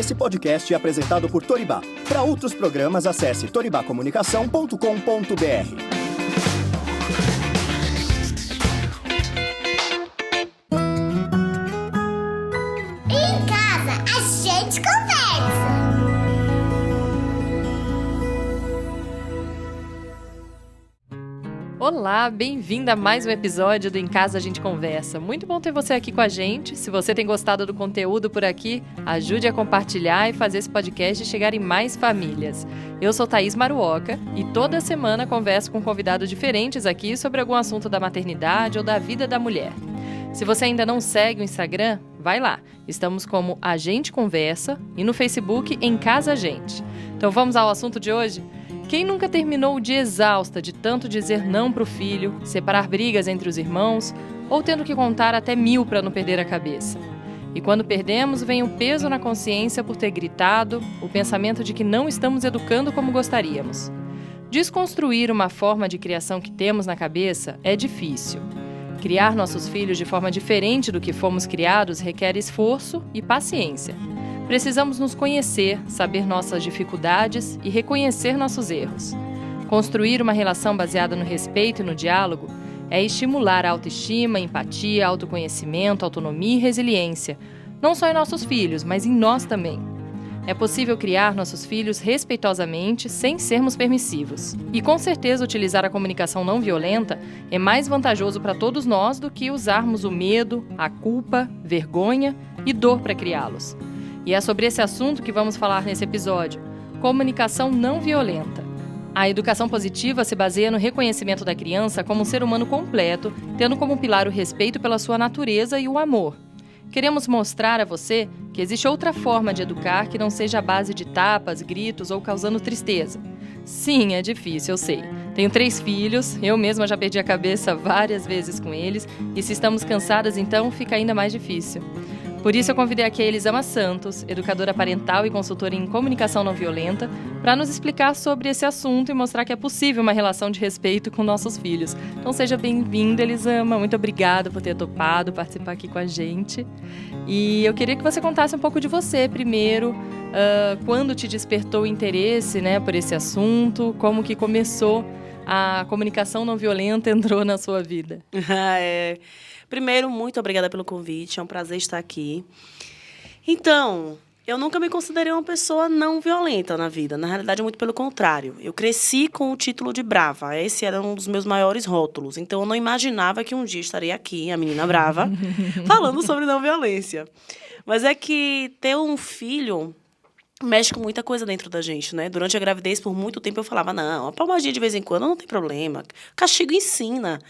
Esse podcast é apresentado por Toribá. Para outros programas, acesse toribacomunicação.com.br. Olá, bem-vinda a mais um episódio do Em Casa a Gente Conversa. Muito bom ter você aqui com a gente. Se você tem gostado do conteúdo por aqui, ajude a compartilhar e fazer esse podcast chegar em mais famílias. Eu sou Thaís Maruoka e toda semana converso com convidados diferentes aqui sobre algum assunto da maternidade ou da vida da mulher. Se você ainda não segue o Instagram, vai lá. Estamos como A Gente Conversa e no Facebook Em Casa a Gente. Então vamos ao assunto de hoje? Quem nunca terminou o dia exausta de tanto dizer não para o filho, separar brigas entre os irmãos ou tendo que contar até 1000 para não perder a cabeça? E quando perdemos, vem o peso na consciência por ter gritado, o pensamento de que não estamos educando como gostaríamos. Desconstruir uma forma de criação que temos na cabeça é difícil. Criar nossos filhos de forma diferente do que fomos criados requer esforço e paciência. Precisamos nos conhecer, saber nossas dificuldades e reconhecer nossos erros. Construir uma relação baseada no respeito e no diálogo é estimular a autoestima, empatia, autoconhecimento, autonomia e resiliência, não só em nossos filhos, mas em nós também. É possível criar nossos filhos respeitosamente, sem sermos permissivos. E com certeza utilizar a comunicação não violenta é mais vantajoso para todos nós do que usarmos o medo, a culpa, vergonha e dor para criá-los. E é sobre esse assunto que vamos falar nesse episódio: comunicação não violenta. A educação positiva se baseia no reconhecimento da criança como um ser humano completo, tendo como pilar o respeito pela sua natureza e o amor. Queremos mostrar a você que existe outra forma de educar que não seja à base de tapas, gritos ou causando tristeza. Sim, é difícil, eu sei. Tenho 3 filhos, eu mesma já perdi a cabeça várias vezes com eles, e se estamos cansadas, então fica ainda mais difícil. Por isso eu convidei aqui a Elisama Santos, educadora parental e consultora em comunicação não violenta, para nos explicar sobre esse assunto e mostrar que é possível uma relação de respeito com nossos filhos. Então seja bem-vinda, Elisama. Muito obrigada por ter topado participar aqui com a gente. E eu queria que você contasse um pouco de você primeiro, quando te despertou o interesse, né, por esse assunto, como que começou a comunicação não violenta, entrou na sua vida. Primeiro, muito obrigada pelo convite, é um prazer estar aqui. Então, eu nunca me considerei uma pessoa não violenta na vida, na realidade, muito pelo contrário. Eu cresci com o título de brava, esse era um dos meus maiores rótulos, então eu não imaginava que um dia estaria aqui, a menina brava, falando sobre não violência. Mas é que ter um filho mexe com muita coisa dentro da gente, né? Durante a gravidez, por muito tempo, eu falava, não, uma palmadinha de vez em quando não tem problema, castigo ensina.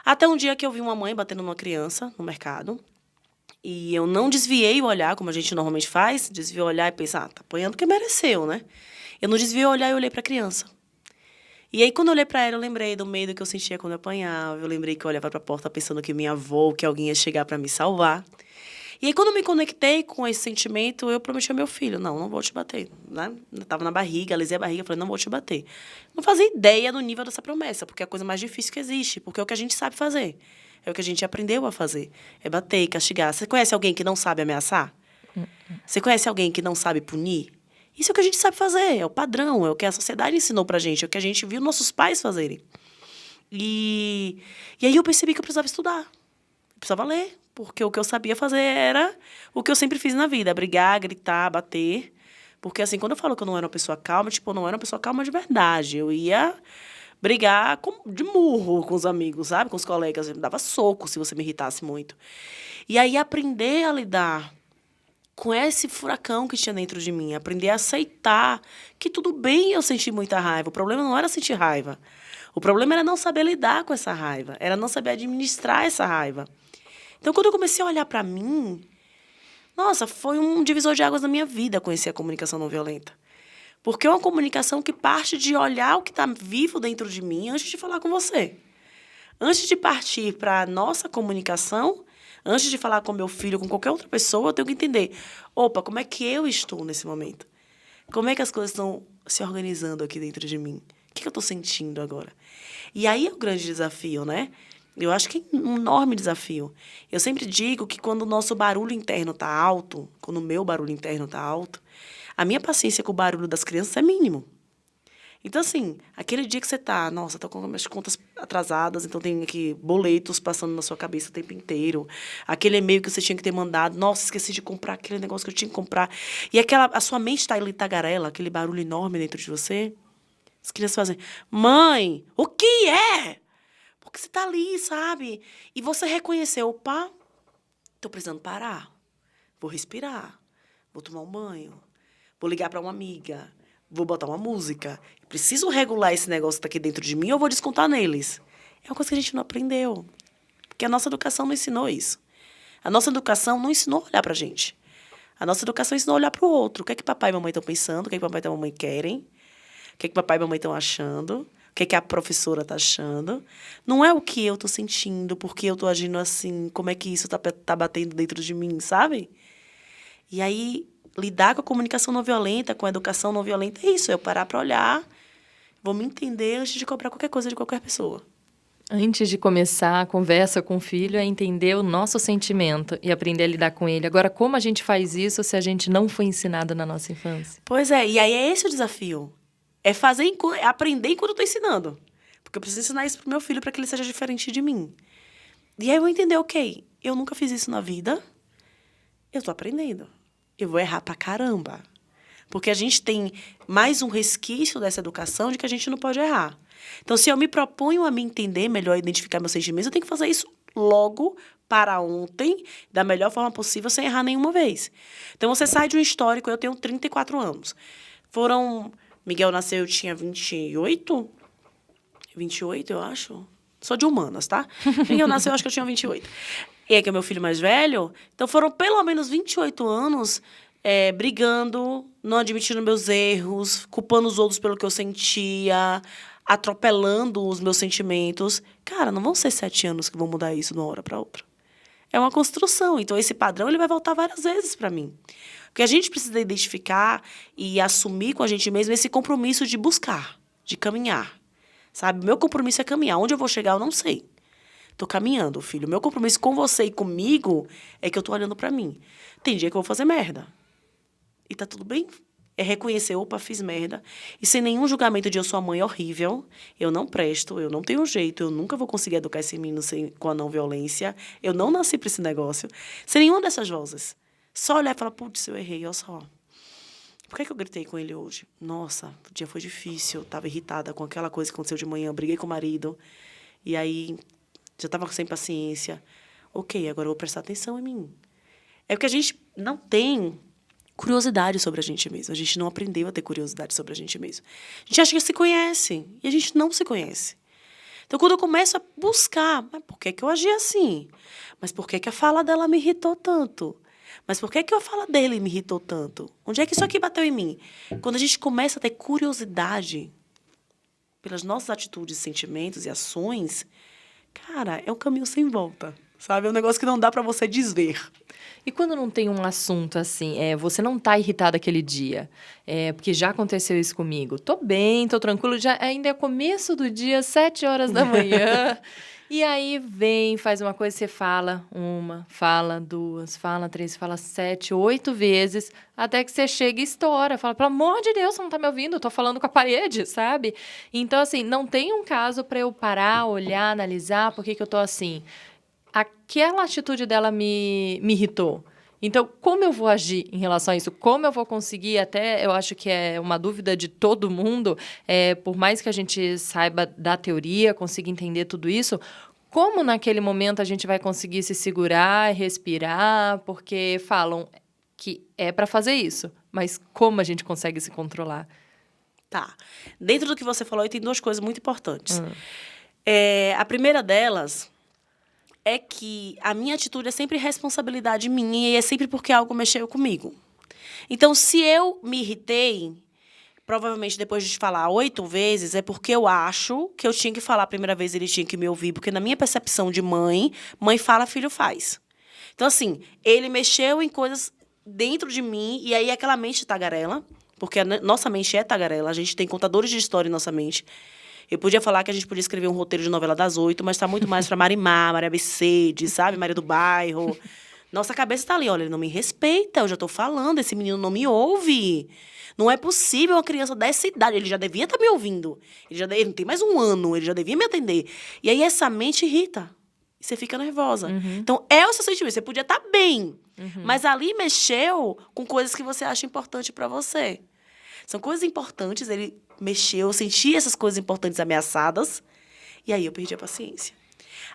Até um dia que eu vi uma mãe batendo numa criança no mercado e eu não desviei o olhar, como a gente normalmente faz, desviei o olhar e pensei, tá apanhando porque mereceu, né? Eu não desviei o olhar e olhei para a criança. E aí, quando eu olhei para ela, eu lembrei do medo que eu sentia quando eu apanhava, eu lembrei que eu olhava para a porta pensando que minha avó, que alguém ia chegar para me salvar. E aí, quando eu me conectei com esse sentimento, eu prometi ao meu filho, não vou te bater, né? Eu tava na barriga, alisei a barriga, falei, não vou te bater. Não fazia ideia do nível dessa promessa, porque é a coisa mais difícil que existe, porque é o que a gente sabe fazer, é o que a gente aprendeu a fazer, é bater e castigar. Você conhece alguém que não sabe ameaçar? Você conhece alguém que não sabe punir? Isso é o que a gente sabe fazer, é o padrão, é o que a sociedade ensinou pra gente, é o que a gente viu nossos pais fazerem. E aí eu percebi que eu precisava estudar, eu precisava ler. Porque o que eu sabia fazer era o que eu sempre fiz na vida, brigar, gritar, bater. Porque, assim, quando eu falo que eu não era uma pessoa calma, eu não era uma pessoa calma de verdade. Eu ia brigar de murro com os amigos, sabe? Com os colegas. Eu me dava soco se você me irritasse muito. E aí, aprender a lidar com esse furacão que tinha dentro de mim. Aprender a aceitar que tudo bem eu sentir muita raiva. O problema não era sentir raiva. O problema era não saber lidar com essa raiva. Era não saber administrar essa raiva. Então, quando eu comecei a olhar para mim, nossa, foi um divisor de águas na minha vida conhecer a comunicação não violenta. Porque é uma comunicação que parte de olhar o que está vivo dentro de mim antes de falar com você. Antes de partir para a nossa comunicação, antes de falar com meu filho, com qualquer outra pessoa, eu tenho que entender, como é que eu estou nesse momento? Como é que as coisas estão se organizando aqui dentro de mim? O que eu estou sentindo agora? E aí é o grande desafio, né? Eu acho que é um enorme desafio. Eu sempre digo que quando o nosso barulho interno está alto, quando o meu barulho interno está alto, a minha paciência com o barulho das crianças é mínimo. Então, assim, aquele dia que você tá, nossa, tô com as contas atrasadas, então tem aqui boletos passando na sua cabeça o tempo inteiro. Aquele e-mail que você tinha que ter mandado, nossa, esqueci de comprar aquele negócio que eu tinha que comprar. E a sua mente tá ali tagarela, aquele barulho enorme dentro de você. As crianças fazem, mãe, o que é? Porque você tá ali, sabe? E você reconheceu, opa, tô precisando parar. Vou respirar. Vou tomar um banho. Vou ligar para uma amiga. Vou botar uma música. Preciso regular esse negócio que tá aqui dentro de mim ou vou descontar neles? É uma coisa que a gente não aprendeu. Porque a nossa educação não ensinou isso. A nossa educação não ensinou a olhar pra gente. A nossa educação ensinou a olhar pro outro. O que é que papai e mamãe estão pensando? O que é que papai e mamãe querem? O que é que papai e mamãe estão achando? O que é que a professora está achando? Não é o que eu estou sentindo, porque eu estou agindo assim, como é que isso tá batendo dentro de mim, sabe? E aí, lidar com a comunicação não violenta, com a educação não violenta, é isso, é eu parar para olhar, vou me entender antes de cobrar qualquer coisa de qualquer pessoa. Antes de começar a conversa com o filho, é entender o nosso sentimento e aprender a lidar com ele. Agora, como a gente faz isso se a gente não foi ensinado na nossa infância? Pois é, e aí é esse o desafio. É é aprender enquanto eu estou ensinando. Porque eu preciso ensinar isso pro meu filho para que ele seja diferente de mim. E aí eu vou entender, ok, eu nunca fiz isso na vida, eu estou aprendendo. Eu vou errar pra caramba. Porque a gente tem mais um resquício dessa educação de que a gente não pode errar. Então, se eu me proponho a me entender melhor, identificar meus sentimentos, eu tenho que fazer isso logo, para ontem, da melhor forma possível, sem errar nenhuma vez. Então, você sai de um histórico, eu tenho 34 anos. Miguel nasceu, eu tinha 28, eu acho. Sou de humanas, tá? Miguel nasceu, eu acho que eu tinha 28. E aí, que é meu filho mais velho. Então, foram pelo menos 28 anos brigando, não admitindo meus erros, culpando os outros pelo que eu sentia, atropelando os meus sentimentos. Cara, não vão ser 7 anos que vão mudar isso de uma hora para outra. É uma construção. Então, esse padrão ele vai voltar várias vezes para mim. Porque a gente precisa identificar e assumir com a gente mesmo esse compromisso de buscar, de caminhar. Sabe? Meu compromisso é caminhar. Onde eu vou chegar, eu não sei. Tô caminhando, filho. Meu compromisso com você e comigo é que eu tô olhando para mim. Tem dia que eu vou fazer merda. E tá tudo bem. É reconhecer, opa, fiz merda. E sem nenhum julgamento de eu sou a mãe horrível, eu não presto, eu não tenho jeito, eu nunca vou conseguir educar esse menino com a não violência, eu não nasci pra esse negócio. Sem nenhuma dessas vozes. Só olhar e falar, putz, eu errei, olha só. Por que eu gritei com ele hoje? Nossa, o dia foi difícil, eu tava irritada com aquela coisa que aconteceu de manhã, briguei com o marido, e aí já tava sem paciência. Ok, agora eu vou prestar atenção em mim. É porque a gente não tem curiosidade sobre a gente mesmo. A gente não aprendeu a ter curiosidade sobre a gente mesmo. A gente acha que se conhece, e a gente não se conhece. Então, quando eu começo a buscar, mas por que eu agi assim? Mas por que a fala dela me irritou tanto? Mas por que a fala dele me irritou tanto? Onde é que isso aqui bateu em mim? Quando a gente começa a ter curiosidade pelas nossas atitudes, sentimentos e ações, cara, é um caminho sem volta, sabe? É um negócio que não dá para você desver. E quando não tem um assunto assim, você não tá irritado aquele dia, porque já aconteceu isso comigo. Tô bem, tô tranquilo, ainda é começo do dia, 7 horas da manhã. E aí vem, faz uma coisa, você fala 1, fala 2, fala 3, fala 7, 8 vezes, até que você chega e estoura. Fala, pelo amor de Deus, você não tá me ouvindo, eu tô falando com a parede, sabe? Então, assim, não tem um caso para eu parar, olhar, analisar por que eu tô assim. Aquela atitude dela me irritou. Então, como eu vou agir em relação a isso? Como eu vou conseguir, até eu acho que é uma dúvida de todo mundo, por mais que a gente saiba da teoria, consiga entender tudo isso, como naquele momento a gente vai conseguir se segurar, respirar, porque falam que é para fazer isso, mas como a gente consegue se controlar? Tá. Dentro do que você falou, tem 2 coisas muito importantes. A primeira delas é que a minha atitude é sempre responsabilidade minha e é sempre porque algo mexeu comigo. Então, se eu me irritei, provavelmente depois de te falar 8 vezes, é porque eu acho que eu tinha que falar a primeira vez, ele tinha que me ouvir, porque na minha percepção de mãe fala, filho faz. Então, assim, ele mexeu em coisas dentro de mim e aí aquela mente tagarela, porque a nossa mente é tagarela, a gente tem contadores de história em nossa mente. Eu podia falar que a gente podia escrever um roteiro de novela das 8, mas tá muito mais pra Marimar, Maria Mercedes, sabe? Maria do Bairro. Nossa cabeça tá ali, olha, ele não me respeita, eu já tô falando, esse menino não me ouve. Não é possível uma criança dessa idade, ele já devia estar me ouvindo. Ele não tem mais um ano, ele já devia me atender. E aí essa mente irrita. E você fica nervosa. Então, é o seu sentimento. Você podia estar bem, mas ali mexeu com coisas que você acha importante pra você. São coisas importantes, ele mexeu, eu senti essas coisas importantes ameaçadas, e aí eu perdi a paciência.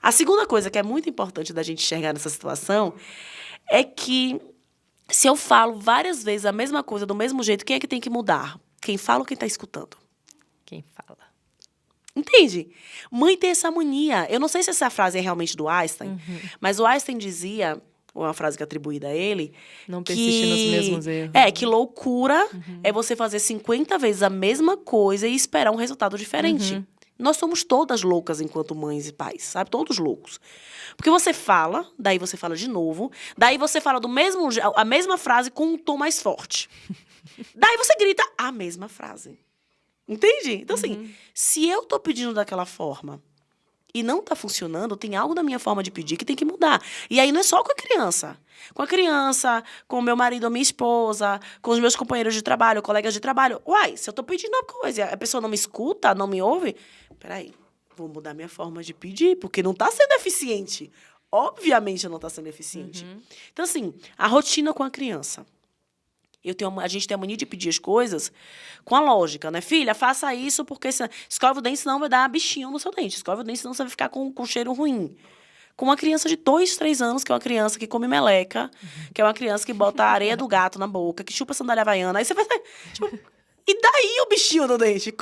A segunda coisa que é muito importante da gente enxergar nessa situação é que se eu falo várias vezes a mesma coisa do mesmo jeito, quem é que tem que mudar? Quem fala ou quem está escutando? Quem fala. Entende? Mãe tem essa mania. Eu não sei se essa frase é realmente do Einstein, mas o Einstein dizia, uma frase que é atribuída a ele, Não persistir nos mesmos erros. que loucura é você fazer 50 vezes a mesma coisa e esperar um resultado diferente. Nós somos todas loucas enquanto mães e pais, sabe? Todos loucos. Porque você fala, daí você fala de novo, daí você fala a mesma frase com um tom mais forte. Daí você grita a mesma frase. Entende? Então, assim, se eu tô pedindo daquela forma e não tá funcionando, tem algo na minha forma de pedir que tem que mudar. E aí não é só com a criança. Com a criança, com o meu marido ou minha esposa, com os meus companheiros de trabalho, colegas de trabalho. Uai, se eu tô pedindo uma coisa e a pessoa não me escuta, não me ouve, peraí, vou mudar minha forma de pedir, porque não tá sendo eficiente. Obviamente não tá sendo eficiente. Então, assim, a rotina com a criança. A gente tem a mania de pedir as coisas com a lógica, né? Filha, faça isso porque escova o dente, senão vai dar bichinho no seu dente. Escova o dente, senão você vai ficar com cheiro ruim. Com uma criança de 2, 3 anos, que é uma criança que come meleca, que é uma criança que bota a areia do gato na boca, que chupa sandália havaiana. Aí você vai... Tipo, e daí o bichinho no dente?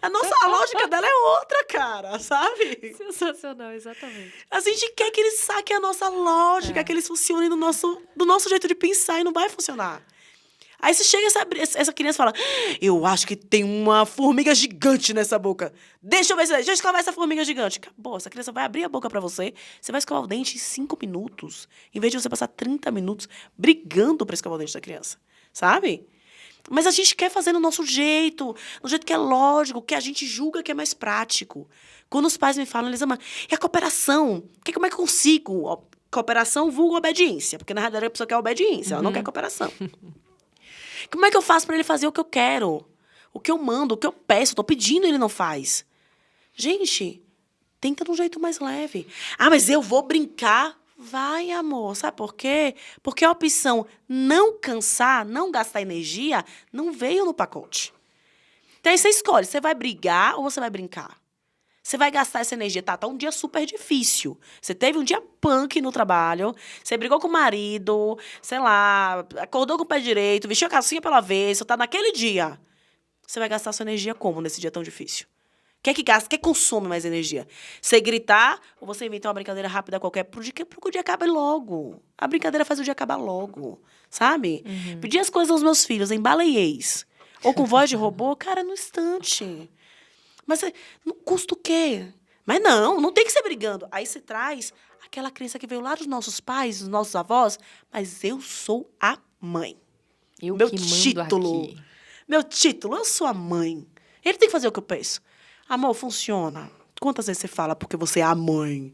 A lógica dela é outra, cara, sabe? Sensacional, exatamente. A gente quer que eles saquem a nossa lógica, que eles funcionem do nosso jeito de pensar e não vai funcionar. Aí você chega essa criança e fala, eu acho que tem uma formiga gigante nessa boca. Deixa eu ver deixa eu escovar essa formiga gigante. Acabou, essa criança vai abrir a boca pra você, você vai escovar o dente em 5 minutos, em vez de você passar 30 minutos brigando pra escovar o dente da criança, sabe? Mas a gente quer fazer no nosso jeito, no jeito que é lógico, que a gente julga que é mais prático. Quando os pais me falam, eles amam, e a cooperação? Como é que eu consigo? Cooperação vulgo obediência, porque na realidade a pessoa quer obediência, ela não quer cooperação. Como é que eu faço para ele fazer o que eu quero? O que eu mando, o que eu peço, tô pedindo e ele não faz. Gente, tenta de um jeito mais leve. Ah, mas eu vou brincar. Vai, amor. Sabe por quê? Porque a opção não cansar, não gastar energia, não veio no pacote. Então aí você escolhe, você vai brigar ou você vai brincar? Você vai gastar essa energia. Tá um dia super difícil. Você teve um dia punk no trabalho, você brigou com o marido, sei lá, acordou com o pé direito, vestiu a calcinha pela vez, você tá naquele dia. Você vai gastar sua energia como nesse dia tão difícil? Quer que gasta? Quer que consome mais energia? Você gritar ou você inventar uma brincadeira rápida qualquer pro dia que o dia acabe logo. A brincadeira faz o dia acabar logo, sabe? Pedir as coisas aos meus filhos em baleiês ou com voz de robô, cara, no instante. Mas não custa o quê? Mas não tem que ser brigando. Aí você traz aquela criança que veio lá dos nossos pais, dos nossos avós, mas eu sou a mãe. Meu título. Aqui. Meu título, eu sou a mãe. Ele tem que fazer o que eu penso. Amor, funciona. Quantas vezes você fala porque você é a mãe?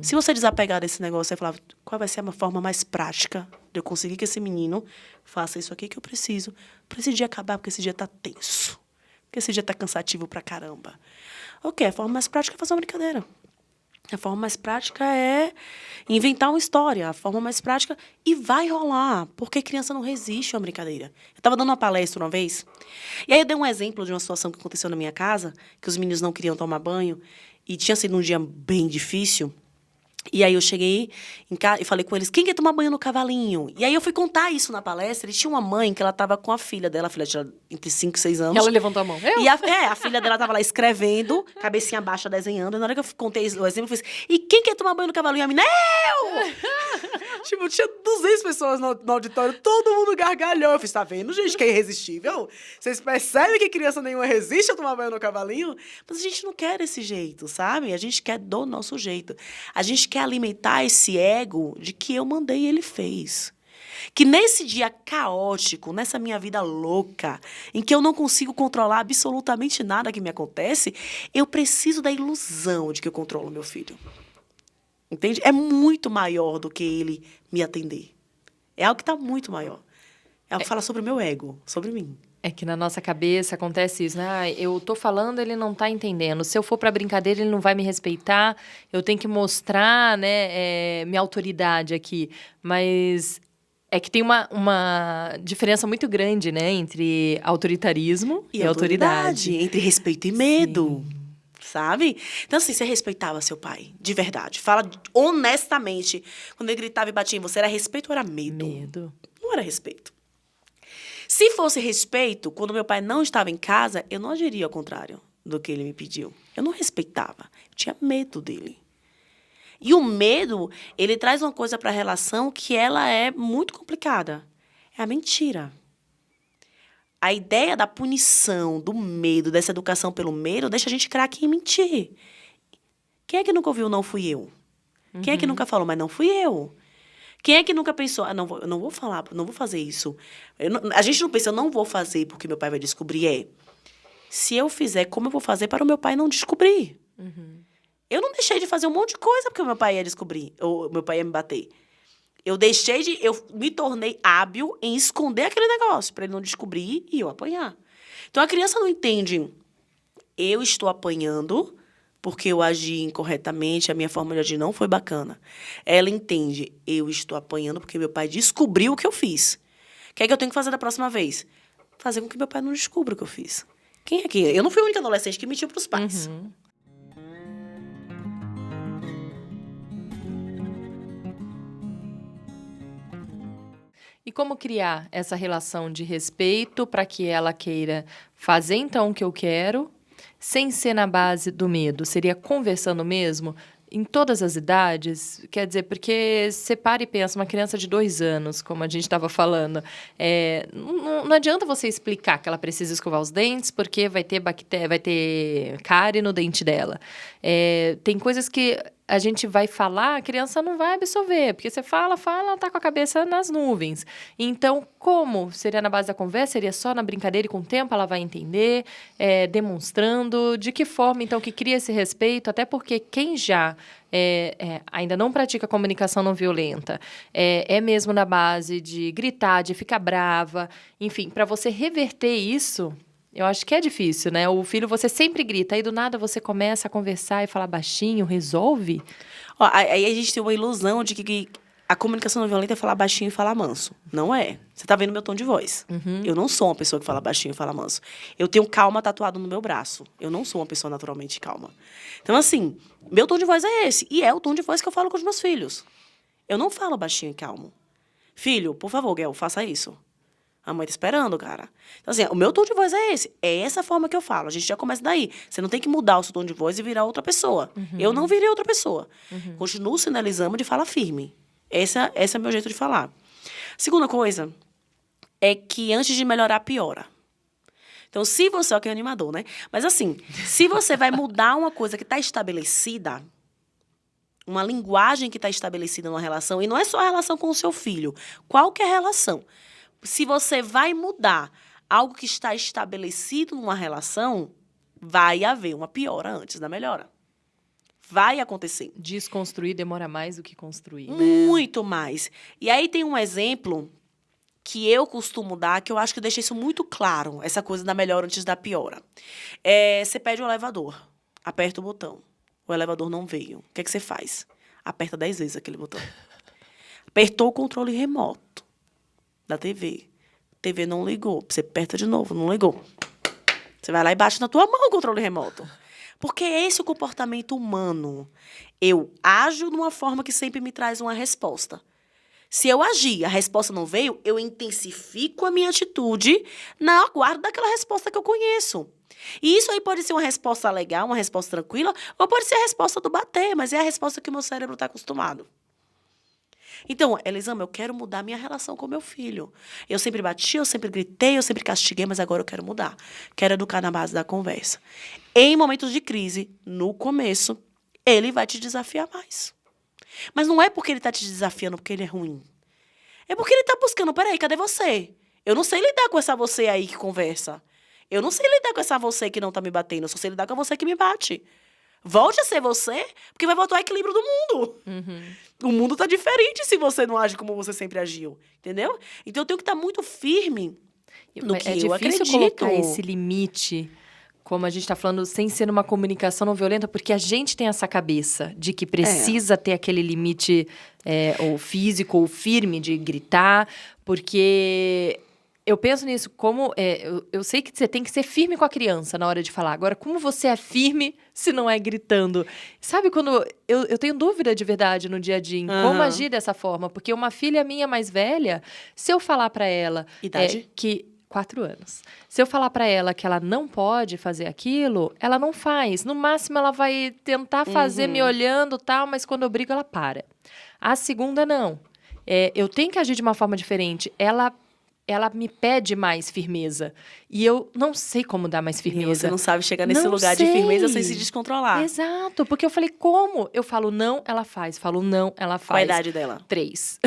Se você desapegar desse negócio, você fala, qual vai ser a forma mais prática de eu conseguir que esse menino faça isso aqui que eu preciso? Pra esse dia acabar, porque esse dia tá tenso. Porque esse dia tá cansativo pra caramba. Ok, a forma mais prática é fazer uma brincadeira. A forma mais prática é inventar uma história. A forma mais prática... E vai rolar, porque criança não resiste a uma brincadeira. Eu estava dando uma palestra uma vez, e aí eu dei um exemplo de uma situação que aconteceu na minha casa, que os meninos não queriam tomar banho, e tinha sido um dia bem difícil. E aí eu cheguei em casa e falei com eles, quem quer tomar banho no cavalinho? E aí eu fui contar isso na palestra, e tinha uma mãe que ela estava com a filha dela, a filha tinha entre 5 e 6 anos. Ela levantou a mão. E a filha dela estava lá escrevendo, cabecinha baixa, desenhando, e na hora que eu contei o exemplo, eu falei assim, e quem quer tomar banho no cavalinho? E a menina, eu! Tipo, tinha 200 pessoas no auditório, todo mundo gargalhou. Eu fiz, tá vendo, gente, que é irresistível? Vocês percebem que criança nenhuma resiste a tomar banho no cavalinho? Mas a gente não quer desse jeito, sabe? A gente quer do nosso jeito. A gente quer alimentar esse ego de que eu mandei e ele fez. Que nesse dia caótico, nessa minha vida louca, em que eu não consigo controlar absolutamente nada que me acontece, eu preciso da ilusão de que eu controlo meu filho. Entende? É muito maior do que ele me atender. É algo que está muito maior. É algo que fala sobre o meu ego, sobre mim. É que na nossa cabeça acontece isso, né? Ah, eu tô falando, ele não tá entendendo. Se eu for pra brincadeira, ele não vai me respeitar. Eu tenho que mostrar, né, minha autoridade aqui. Mas é que tem uma diferença muito grande, né, entre autoritarismo e autoridade. Entre respeito e medo. Sim. Sabe? Então, assim, você respeitava seu pai, de verdade. Fala honestamente. Quando ele gritava e batia em você, era respeito ou era medo? Medo. Não era respeito. Se fosse respeito, quando meu pai não estava em casa, eu não agiria ao contrário do que ele me pediu. Eu não respeitava. Eu tinha medo dele. E o medo, ele traz uma coisa para a relação que ela é muito complicada. É a mentira. A ideia da punição, do medo, dessa educação pelo medo, deixa a gente craque em mentir. Quem é que nunca ouviu não fui eu? Quem é que nunca falou, mas não fui eu? Quem é que nunca pensou, eu não vou falar, não vou fazer isso. A gente não pensa, eu não vou fazer porque meu pai vai descobrir. Se eu fizer, como eu vou fazer para o meu pai não descobrir? Eu não deixei de fazer um monte de coisa porque o meu pai ia descobrir, ou meu pai ia me bater. Eu me tornei hábil em esconder aquele negócio para ele não descobrir e eu apanhar. Então, a criança não entende, eu estou apanhando porque eu agi incorretamente, a minha forma de agir não foi bacana. Ela entende, eu estou apanhando porque meu pai descobriu o que eu fiz. O que é que eu tenho que fazer da próxima vez? Fazer com que meu pai não descubra o que eu fiz. Quem é que... Eu não fui a única adolescente que mentiu para os pais. E como criar essa relação de respeito para que ela queira fazer, então, o que eu quero, sem ser na base do medo? Seria conversando mesmo? Em todas as idades? Quer dizer, porque você para e pensa, uma criança de 2 anos, como a gente estava falando, não adianta você explicar que ela precisa escovar os dentes porque vai ter cárie no dente dela. Tem coisas que a gente vai falar, a criança não vai absorver, porque você fala, ela tá com a cabeça nas nuvens. Então, como? Seria na base da conversa? Seria só na brincadeira e com o tempo ela vai entender, demonstrando? De que forma, então, que cria esse respeito? Até porque quem já ainda não pratica comunicação não violenta, é mesmo na base de gritar, de ficar brava, enfim, para você reverter isso... Eu acho que é difícil, né? O filho, você sempre grita, aí do nada você começa a conversar e falar baixinho, resolve? Aí a gente tem uma ilusão de que a comunicação não violenta é falar baixinho e falar manso. Não é. Você tá vendo meu tom de voz. Eu não sou uma pessoa que fala baixinho e fala manso. Eu tenho calma tatuado no meu braço. Eu não sou uma pessoa naturalmente calma. Então, assim, meu tom de voz é esse. E é o tom de voz que eu falo com os meus filhos. Eu não falo baixinho e calmo. Filho, por favor, Guel, faça isso. A mãe tá esperando, cara. Então, assim, o meu tom de voz é esse. É essa forma que eu falo. A gente já começa daí. Você não tem que mudar o seu tom de voz e virar outra pessoa. Eu não virei outra pessoa. Continuo sinalizando de fala firme. Esse é o meu jeito de falar. Segunda coisa é que antes de melhorar, piora. Então, se você... Ó, que é animador, né? Mas, assim, se você vai mudar uma coisa que está estabelecida, uma linguagem que está estabelecida numa relação, e não é só a relação com o seu filho, qualquer relação... Se você vai mudar algo que está estabelecido numa relação, vai haver uma piora antes da melhora. Vai acontecer. Desconstruir demora mais do que construir, né? Muito mais. E aí tem um exemplo que eu costumo dar, que eu acho que deixa isso muito claro, essa coisa da melhora antes da piora. Você pede o elevador, aperta o botão, o elevador não veio. O que é que você faz? Aperta 10 vezes aquele botão. Apertou o controle remoto da TV. A TV não ligou. Você aperta de novo, não ligou. Você vai lá e bate na tua mão o controle remoto. Porque é esse o comportamento humano. Eu ajo de uma forma que sempre me traz uma resposta. Se eu agir, a resposta não veio, eu intensifico a minha atitude na aguardo daquela resposta que eu conheço. E isso aí pode ser uma resposta legal, uma resposta tranquila, ou pode ser a resposta do bater, mas é a resposta que o meu cérebro está acostumado. Então, Elisama, eu quero mudar minha relação com meu filho. Eu sempre bati, eu sempre gritei, eu sempre castiguei, mas agora eu quero mudar. Quero educar na base da conversa. Em momentos de crise, no começo, ele vai te desafiar mais. Mas não é porque ele está te desafiando porque ele é ruim. É porque ele tá buscando, peraí, cadê você? Eu não sei lidar com essa você aí que conversa. Eu não sei lidar com essa você que não tá me batendo. Eu só sei lidar com você que me bate. Volte a ser você, porque vai voltar ao equilíbrio do mundo. O mundo tá diferente se você não age como você sempre agiu, entendeu? Então eu tenho que estar muito firme no que É eu difícil acredito. colocar esse limite, como a gente está falando, sem ser uma comunicação não violenta, porque a gente tem essa cabeça de que precisa ter aquele limite ou físico ou firme de gritar, porque eu penso nisso como... eu sei que você tem que ser firme com a criança na hora de falar. Agora, como você é firme se não é gritando? Sabe quando... Eu tenho dúvida de verdade no dia a dia em como agir dessa forma. Porque uma filha minha mais velha, se eu falar para ela... Idade? que 4 anos. Se eu falar para ela que ela não pode fazer aquilo, ela não faz. No máximo, ela vai tentar fazer me olhando e tal, mas quando eu brigo, ela para. A segunda, não. Eu tenho que agir de uma forma diferente. Ela me pede mais firmeza. E eu não sei como dar mais E firmeza. você não sabe chegar nesse Não lugar de sei. firmeza sem se descontrolar. Exato, porque eu falei, como? Eu falo não, ela faz. Falo não, ela faz. Qual a idade dela? 3.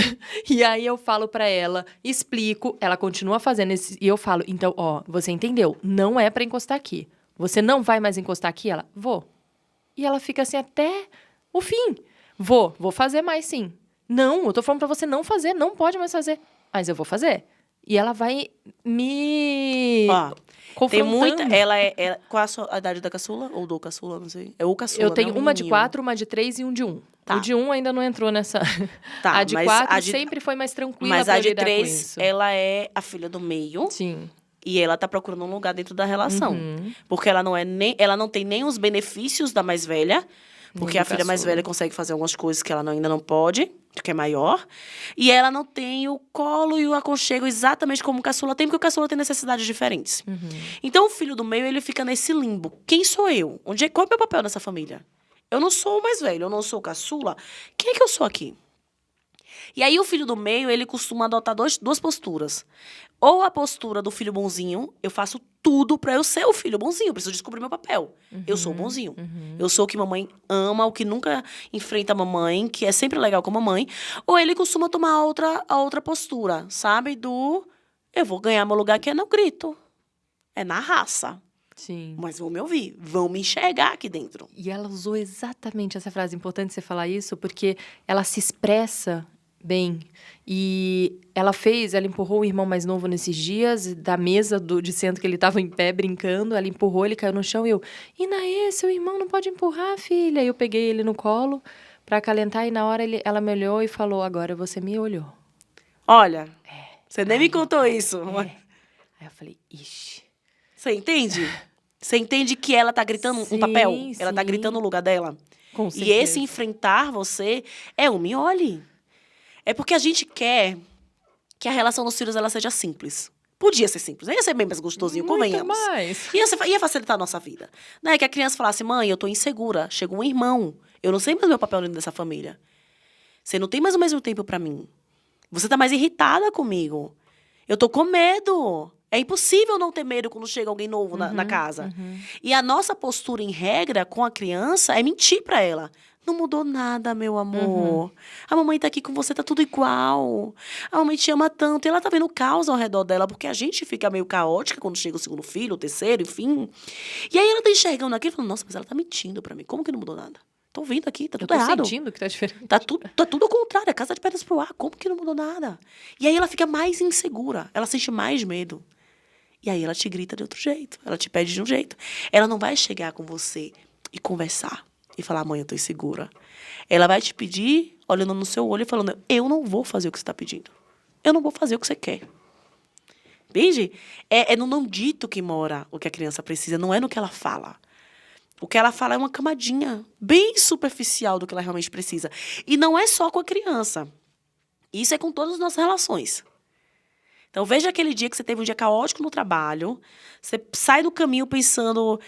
E aí eu falo pra ela, explico, ela continua fazendo esse... E eu falo, então, você entendeu? Não é pra encostar aqui. Você não vai mais encostar aqui? Ela, vou. E ela fica assim até o fim. Vou fazer mais sim. Não, eu tô falando pra você não fazer, não pode mais fazer. Mas eu vou fazer. E ela vai me confrontando. Tem muita... Qual a idade da caçula? Ou do caçula, não sei. É o caçula, Eu tenho né? uma de 4, uma de 3 e um de 1. Tá. O de 1 ainda não entrou nessa... Tá, a de mas 4 a de- sempre foi mais tranquila Mas pra a eu de lidar com 3, isso. ela é a filha do meio. Sim. E ela tá procurando um lugar dentro da relação. Porque ela não tem nem os benefícios da mais velha. Porque Nem a do filha mais caçula. velha consegue fazer algumas coisas que ela ainda não pode, porque é maior. E ela não tem o colo e o aconchego exatamente como o caçula tem, porque o caçula tem necessidades diferentes. Então, o filho do meio, ele fica nesse limbo. Quem sou eu? Qual é o meu papel nessa família? Eu não sou o mais velho, eu não sou o caçula. Quem é que eu sou aqui? E aí, o filho do meio, ele costuma adotar duas posturas. Ou a postura do filho bonzinho, eu faço tudo pra eu ser o filho bonzinho, eu preciso descobrir meu papel. Eu sou o bonzinho. Eu sou o que mamãe ama, o que nunca enfrenta a mamãe, que é sempre legal com a mamãe. Ou ele costuma tomar a outra postura, sabe? Eu vou ganhar meu lugar que é no grito. É na raça. Sim. Mas vão me ouvir, vão me enxergar aqui dentro. E ela usou exatamente essa frase. Importante você falar isso, porque ela se expressa bem. E ela empurrou o irmão mais novo nesses dias, da mesa de centro que ele estava em pé, brincando. Ela empurrou, ele caiu no chão e eu... Inaê, seu irmão não pode empurrar, filha. E eu peguei ele no colo para acalentar e na hora ela me olhou e falou, agora você me olhou. Olha, você nem me contou isso. Aí eu falei, ixi. Você entende? Você entende que ela tá gritando Sim, um papel? Ela tá sim. gritando o lugar dela? Com E certeza. esse enfrentar você é um me olhe. É porque a gente quer que a relação dos filhos ela seja simples. Podia ser simples, ia ser bem mais gostosinho, Muito convenhamos. mais. Ia facilitar a nossa vida. Né? Que a criança falasse, mãe, eu tô insegura, chegou um irmão, eu não sei mais meu papel dentro dessa família. Você não tem mais o mesmo tempo pra mim. Você tá mais irritada comigo. Eu tô com medo. É impossível não ter medo quando chega alguém novo na casa. E a nossa postura, em regra, com a criança, é mentir pra ela. Não mudou nada, meu amor. A mamãe tá aqui com você, tá tudo igual. A mamãe te ama tanto. E ela tá vendo caos ao redor dela, porque a gente fica meio caótica quando chega o segundo filho, o terceiro, enfim. E aí ela tá enxergando aquilo e falando, nossa, mas ela tá mentindo pra mim. Como que não mudou nada? Tô vendo aqui, tá Eu tudo tô errado. sentindo que tá diferente. Tá tudo ao contrário, a casa de pernas pro ar. Como que não mudou nada? E aí ela fica mais insegura, ela sente mais medo. E aí ela te grita de outro jeito, ela te pede de um jeito. Ela não vai chegar com você e conversar e falar, mãe, eu tô insegura. Ela vai te pedir, olhando no seu olho e falando, eu não vou fazer o que você tá pedindo. Eu não vou fazer o que você quer. Entende? É no não dito que mora o que a criança precisa, não é no que ela fala. O que ela fala é uma camadinha bem superficial do que ela realmente precisa. E não é só com a criança. Isso é com todas as nossas relações. Então, veja aquele dia que você teve um dia caótico no trabalho, você sai do caminho pensando,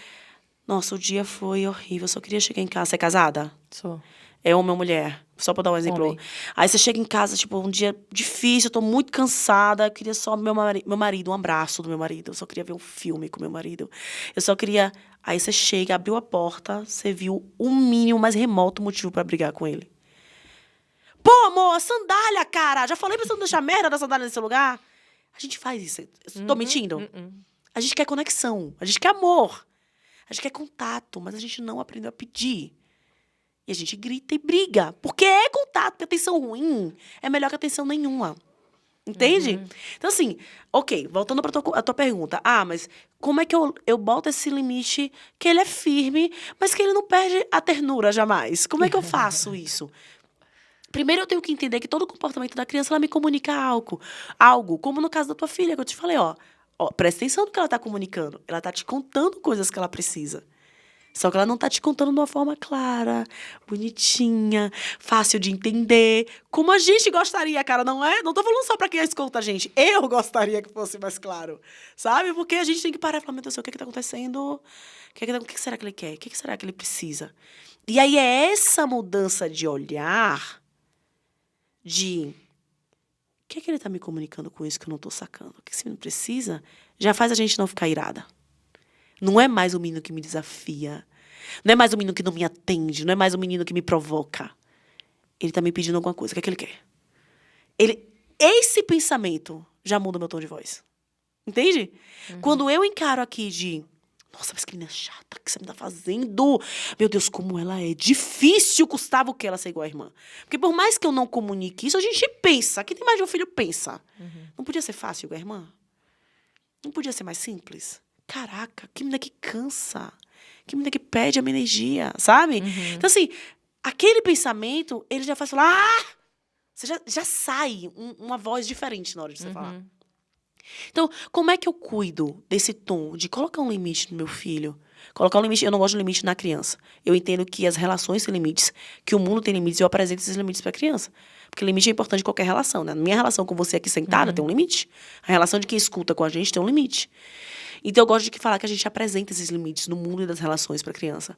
nossa, o dia foi horrível, eu só queria chegar em casa. Você é casada? Sou. É homem ou mulher? Só pra dar um exemplo. Homem. Aí você chega em casa, tipo, um dia difícil, eu tô muito cansada, eu queria só meu marido, um abraço do meu marido. Eu só queria ver um filme com meu marido. Eu só queria... Aí você chega, abriu a porta, você viu o mínimo mais remoto motivo pra brigar com ele. Pô, amor, sandália, cara. Já falei pra você não deixar a merda da sandália nesse lugar. A gente faz isso. Tô mentindo? A gente quer conexão. A gente quer amor. A gente quer contato. Mas a gente não aprendeu a pedir. E a gente grita e briga. Porque é contato. Porque atenção ruim é melhor que atenção nenhuma. Entende? Então, assim, ok, voltando para a tua pergunta. Mas como é que eu boto esse limite que ele é firme, mas que ele não perde a ternura jamais? Como é que eu faço isso? Primeiro, eu tenho que entender que todo comportamento da criança, ela me comunica algo. Algo, como no caso da tua filha, que eu te falei, ó, presta atenção no que ela tá comunicando. Ela tá te contando coisas que ela precisa. Só que ela não tá te contando de uma forma clara, bonitinha, fácil de entender. Como a gente gostaria, cara, não é? Não tô falando só pra quem escuta a gente. Eu gostaria que fosse mais claro, sabe? Porque a gente tem que parar e falar, meu Deus, o que tá acontecendo? O que será que ele quer? O que será que ele precisa? E aí é essa mudança de olhar, de... O que é que ele tá me comunicando com isso que eu não tô sacando? O que esse menino precisa? Já faz a gente não ficar irada. Não é mais o menino que me desafia. Não é mais o menino que não me atende. Não é mais o menino que me provoca. Ele tá me pedindo alguma coisa. O que é que ele quer? Esse pensamento já muda o meu tom de voz. Entende? Quando eu encaro aqui de... Nossa, mas que menina chata que você me tá fazendo. Meu Deus, como ela é difícil, Gustavo, que ela ser igual a irmã. Porque por mais que eu não comunique isso, a gente pensa. Quem tem mais de um filho pensa. Não podia ser fácil igual a irmã? Não podia ser mais simples? Caraca, que menina que cansa. Que menina que pede a minha energia, sabe? Então, assim, aquele pensamento, ele já faz falar... Você já sai uma voz diferente na hora de você falar. Então, como é que eu cuido desse tom de colocar um limite no meu filho? Colocar um limite, eu não gosto de limite na criança. Eu entendo que as relações têm limites, que o mundo tem limites, e eu apresento esses limites para a criança. Porque limite é importante em qualquer relação, né? A minha relação com você aqui sentada tem um limite. A relação de quem escuta com a gente tem um limite. Então, eu gosto de falar que a gente apresenta esses limites no mundo e das relações para a criança.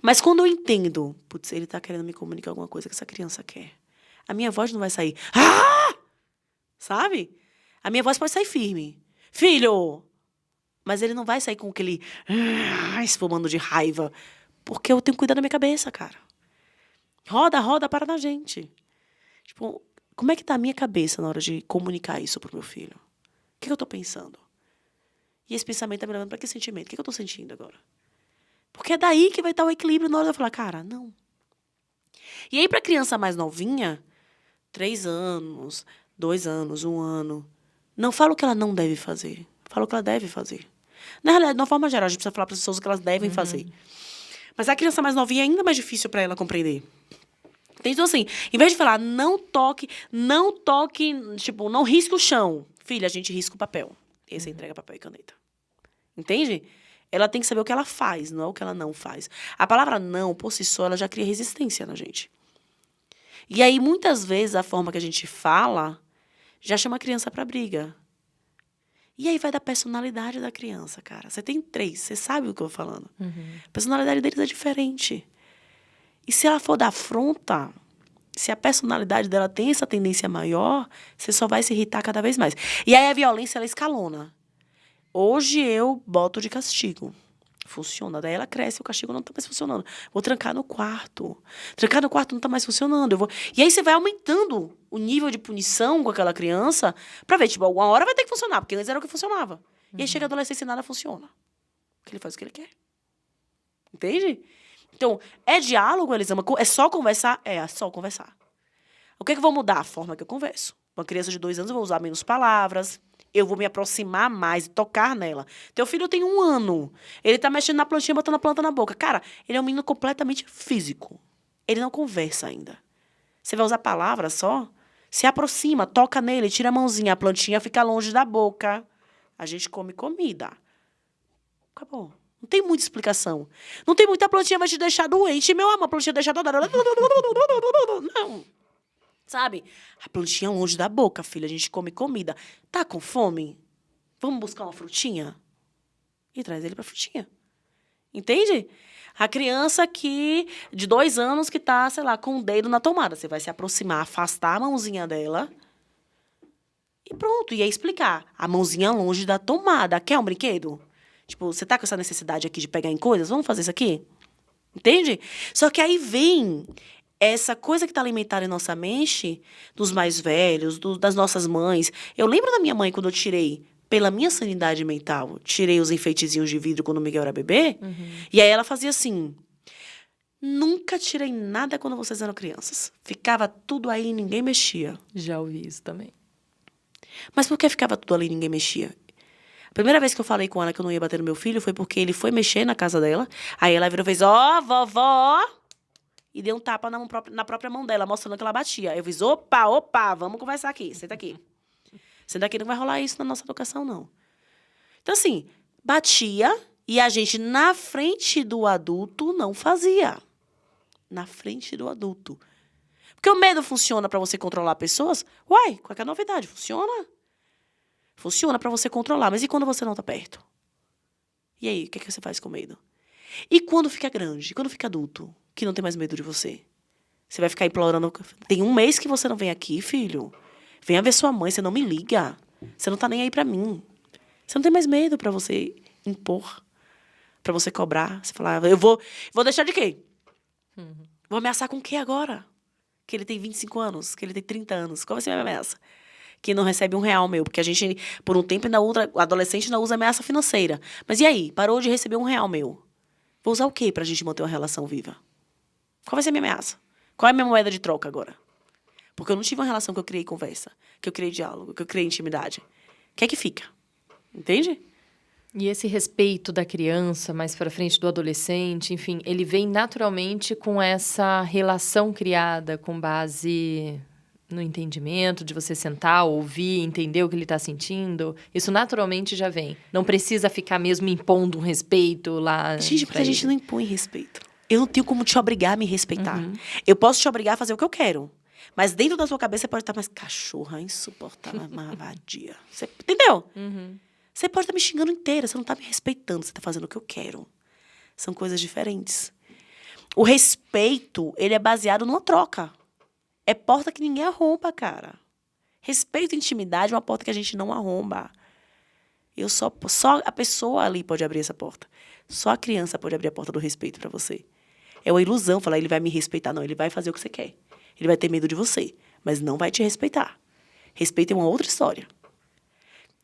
Mas quando eu entendo, putz, ele tá querendo me comunicar alguma coisa que essa criança quer, a minha voz não vai sair, sabe? A minha voz pode sair firme. Filho! Mas ele não vai sair com aquele espumando de raiva. Porque eu tenho que cuidar da minha cabeça, cara. Roda, para na gente. Tipo, como é que tá a minha cabeça na hora de comunicar isso pro meu filho? O que eu tô pensando? E esse pensamento tá me levando pra que sentimento? O que eu tô sentindo agora? Porque é daí que vai estar o equilíbrio na hora de eu falar, cara, não. E aí, pra criança mais novinha, 3 anos, 2 anos, 1 ano, não fala o que ela não deve fazer. Fala o que ela deve fazer. Na realidade, de uma forma geral, a gente precisa falar para as pessoas o que elas devem fazer. Mas a criança mais novinha é ainda mais difícil para ela compreender. Então, assim, em vez de falar, não toque, tipo, não risque o chão. Filha, a gente risca o papel. E aí você entrega papel e caneta. Entende? Ela tem que saber o que ela faz, não é o que ela não faz. A palavra não, por si só, ela já cria resistência na gente. E aí, muitas vezes, a forma que a gente fala já chama a criança para briga. E aí vai da personalidade da criança, cara. Você tem 3, você sabe o que eu tô falando. A personalidade deles é diferente. E se ela for da afronta, se a personalidade dela tem essa tendência maior, você só vai se irritar cada vez mais. E aí a violência, ela escalona. Hoje eu boto de castigo. Funciona. Daí ela cresce, o castigo não tá mais funcionando. Vou trancar no quarto. Trancar no quarto não tá mais funcionando. E aí você vai aumentando o nível de punição com aquela criança pra ver, tipo, alguma hora vai ter que funcionar, porque antes era o que funcionava. E aí chega a adolescência e nada funciona. Porque ele faz o que ele quer. Entende? Então, é diálogo, Elisama? É só conversar? É só conversar. O que é que eu vou mudar? A forma que eu converso. Uma criança de 2 anos, eu vou usar menos palavras. Eu vou me aproximar mais e tocar nela. Teu filho tem 1 ano. Ele tá mexendo na plantinha, botando a planta na boca. Cara, ele é um menino completamente físico. Ele não conversa ainda. Você vai usar palavras só? Se aproxima, toca nele, tira a mãozinha. A plantinha fica longe da boca. A gente come comida. Acabou. Não tem muita explicação. Não tem muita plantinha vai te deixar doente. Meu amor, a plantinha deixa... Não. Sabe? A plantinha longe da boca, filha. A gente come comida. Tá com fome? Vamos buscar uma frutinha? E traz ele pra frutinha. Entende? A criança de 2 anos que tá, sei lá, com o dedo na tomada. Você vai se aproximar, afastar a mãozinha dela. E pronto. E aí explicar. A mãozinha longe da tomada. Quer um brinquedo? Tipo, você tá com essa necessidade aqui de pegar em coisas? Vamos fazer isso aqui? Entende? Só que aí vem essa coisa que está alimentada em nossa mente, dos mais velhos, das nossas mães. Eu lembro da minha mãe quando eu tirei, pela minha sanidade mental, tirei os enfeitezinhos de vidro quando o Miguel era bebê. E aí ela fazia assim: nunca tirei nada quando vocês eram crianças. Ficava tudo aí e ninguém mexia. Já ouvi isso também. Mas por que ficava tudo ali e ninguém mexia? A primeira vez que eu falei com ela que eu não ia bater no meu filho foi porque ele foi mexer na casa dela. Aí ela virou e fez: ó, vovó! E deu um tapa na própria mão dela, mostrando que ela batia. Eu fiz: opa, vamos conversar aqui. Senta aqui. Senta aqui, não vai rolar isso na nossa educação, não. Então, assim, batia e a gente, na frente do adulto, não fazia. Na frente do adulto. Porque o medo funciona para você controlar pessoas? Uai, qual que é a novidade? Funciona. Funciona para você controlar. Mas e quando você não tá perto? E aí, o que é que você faz com medo? E quando fica grande? Quando fica adulto? Que não tem mais medo de você? Você vai ficar implorando. Tem um mês que você não vem aqui, filho. Venha ver sua mãe, você não me liga. Você não tá nem aí pra mim. Você não tem mais medo pra você impor. Pra você cobrar. Você falar: eu vou deixar de quê? Vou ameaçar com o quê agora? Que ele tem 25 anos, que ele tem 30 anos. Qual vai ser a minha ameaça? Que não recebe R$1 meu. Porque a gente, por um tempo, o adolescente ainda usa ameaça financeira. Mas e aí? Parou de receber R$1 meu. Vou usar o quê pra gente manter uma relação viva? Qual vai ser a minha ameaça? Qual é a minha moeda de troca agora? Porque eu não tive uma relação que eu criei conversa, que eu criei diálogo, que eu criei intimidade. O que é que fica? Entende? E esse respeito da criança, mais para frente do adolescente, enfim, ele vem naturalmente com essa relação criada com base no entendimento, de você sentar, ouvir, entender o que ele está sentindo. Isso naturalmente já vem. Não precisa ficar mesmo impondo um respeito lá. Gente, porque a gente não impõe respeito. Eu não tenho como te obrigar a me respeitar. Eu posso te obrigar a fazer o que eu quero. Mas dentro da sua cabeça você pode estar mais cachorra, insuportável, uma vadia. Você, entendeu? Você pode estar me xingando inteira, você não está me respeitando, você está fazendo o que eu quero. São coisas diferentes. O respeito, ele é baseado numa troca. É porta que ninguém arromba, cara. Respeito e intimidade é uma porta que a gente não arromba. Só a pessoa ali pode abrir essa porta. Só a criança pode abrir a porta do respeito para você. É uma ilusão falar: ele vai me respeitar. Não, ele vai fazer o que você quer. Ele vai ter medo de você, mas não vai te respeitar. Respeito é uma outra história.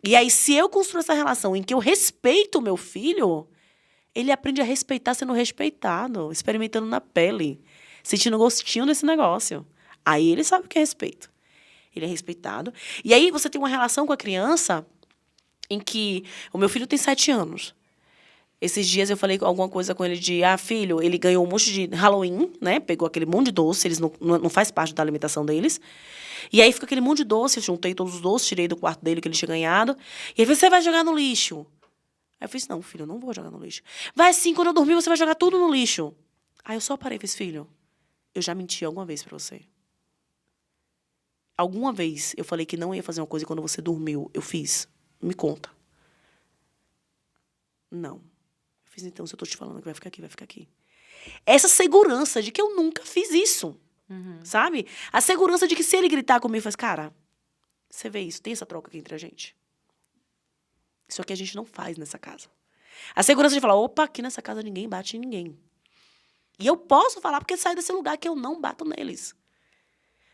E aí, se eu construo essa relação em que eu respeito o meu filho, ele aprende a respeitar sendo respeitado, experimentando na pele, sentindo gostinho desse negócio. Aí ele sabe o que é respeito. Ele é respeitado. E aí você tem uma relação com a criança em que o meu filho tem 7 anos. Esses dias eu falei alguma coisa com ele de: filho, ele ganhou um monte de Halloween, né? Pegou aquele monte de doce, eles não faz parte da alimentação deles. E aí fica aquele monte de doce, eu juntei todos os doces, tirei do quarto dele que ele tinha ganhado. E ele falou: você vai jogar no lixo? Aí eu fiz: não, filho, eu não vou jogar no lixo. Vai sim, quando eu dormir você vai jogar tudo no lixo. Aí eu só parei e fiz: filho, eu já menti alguma vez pra você? Alguma vez eu falei que não ia fazer uma coisa e quando você dormiu, eu fiz? Me conta. Não. Então, se eu tô te falando que vai ficar aqui, vai ficar aqui. Essa segurança de que eu nunca fiz isso, sabe? A segurança de que se ele gritar comigo, faz: cara, você vê isso, tem essa troca aqui entre a gente. Isso aqui a gente não faz nessa casa. A segurança de falar: opa, aqui nessa casa ninguém bate em ninguém. E eu posso falar porque sai desse lugar que eu não bato neles.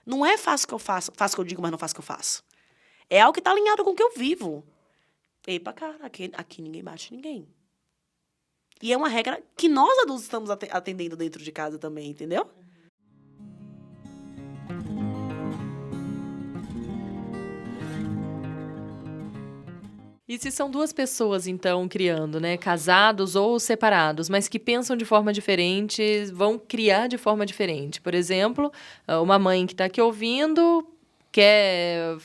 Não é faço o que eu faço o que eu digo, mas não faço o que eu faço. É algo que tá alinhado com o que eu vivo. Epa, cara, aqui ninguém bate em ninguém. E é uma regra que nós adultos estamos atendendo dentro de casa também, entendeu? E se são duas pessoas, então, criando, né? Casados ou separados, mas que pensam de forma diferente, vão criar de forma diferente. Por exemplo, uma mãe que está aqui ouvindo quer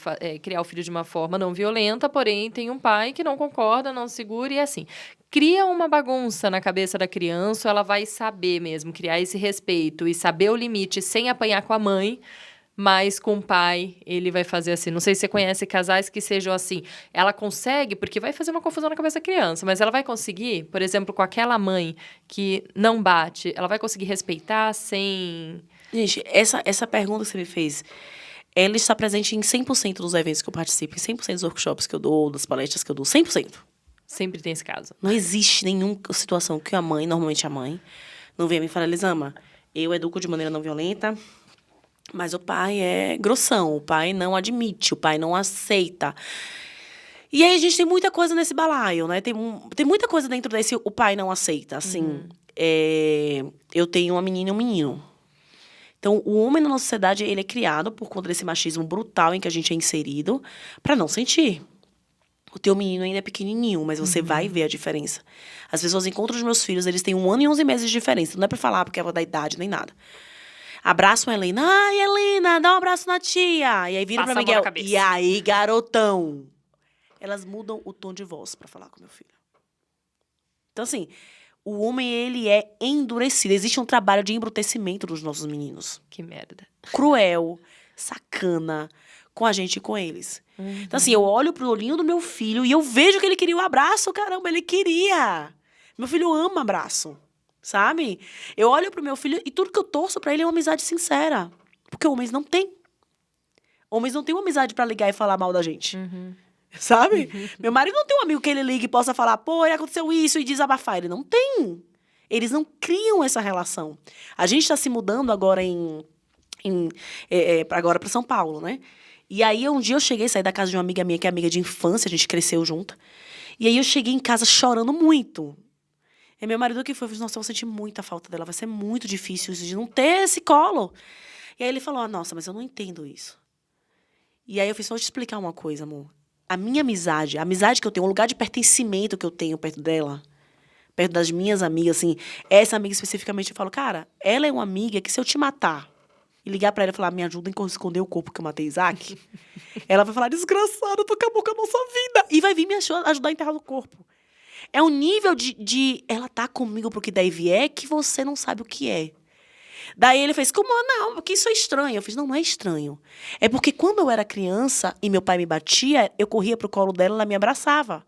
criar o filho de uma forma não violenta, porém tem um pai que não concorda, não segura e assim. Cria uma bagunça na cabeça da criança, ela vai saber mesmo criar esse respeito e saber o limite sem apanhar com a mãe, mas com o pai ele vai fazer assim. Não sei se você conhece casais que sejam assim. Ela consegue, porque vai fazer uma confusão na cabeça da criança, mas ela vai conseguir, por exemplo, com aquela mãe que não bate, ela vai conseguir respeitar sem... Gente, essa pergunta que você me fez, ela está presente em 100% dos eventos que eu participo, em 100% dos workshops que eu dou, das palestras que eu dou, 100%. Sempre tem esse caso. Não existe nenhuma situação que normalmente a mãe, não venha me falar: Elisama, Eu educo de maneira não violenta, mas o pai é grossão, o pai não admite, o pai não aceita. E aí a gente tem muita coisa nesse balaio, né? Tem muita coisa dentro desse o pai não aceita, assim. Eu tenho uma menina e um menino. Então, o homem na nossa sociedade, ele é criado por conta desse machismo brutal em que a gente é inserido, para não sentir. O teu menino ainda é pequenininho, mas você vai ver a diferença. As pessoas encontram os meus filhos, eles têm 1 ano e 11 meses de diferença. Não é pra falar porque é da idade, nem nada. Abraço a Helena. Ai, Helena, dá um abraço na tia. E aí vira Passa pra a mão na Miguel. cabeça. E aí, garotão? Elas mudam o tom de voz pra falar com meu filho. Então, assim, o homem, ele é endurecido. Existe um trabalho de embrutecimento dos nossos meninos. Que merda. Cruel, sacana, com a gente e com eles. Então, assim, eu olho pro olhinho do meu filho e eu vejo que ele queria um abraço, caramba, ele queria. Meu filho ama abraço, sabe? Eu olho pro meu filho e tudo que eu torço pra ele é uma amizade sincera. Porque homens não têm. Homens não têm uma amizade pra ligar e falar mal da gente. Sabe? Meu marido não tem um amigo que ele ligue e possa falar, pô, aconteceu isso, e desabafar. Ele não tem. Eles não criam essa relação. A gente está se mudando agora agora para São Paulo, né? E aí, um dia eu cheguei, saí da casa de uma amiga minha, que é amiga de infância, a gente cresceu junto. E aí, eu cheguei em casa chorando muito. E meu marido que foi, eu falei, nossa, eu vou sentir muita falta dela, vai ser muito difícil isso de não ter esse colo. E aí, ele falou, nossa, mas eu não entendo isso. E aí, eu fiz, só te explicar uma coisa, amor. A minha amizade, a amizade que eu tenho, o lugar de pertencimento que eu tenho perto dela, perto das minhas amigas, assim, essa amiga especificamente, eu falo, cara, ela é uma amiga que se eu te matar e ligar pra ela e falar, me ajuda a esconder o corpo que eu matei Isaac, ela vai falar, desgraçada, tu acabou com a nossa vida. E vai vir me ajudar a enterrar o corpo. É um nível de ela tá comigo pro que daí vier que você não sabe o que é. Daí ele fez, como não? Porque isso é estranho. Eu fiz, não é estranho. É porque quando eu era criança e meu pai me batia, eu corria pro colo dela e ela me abraçava.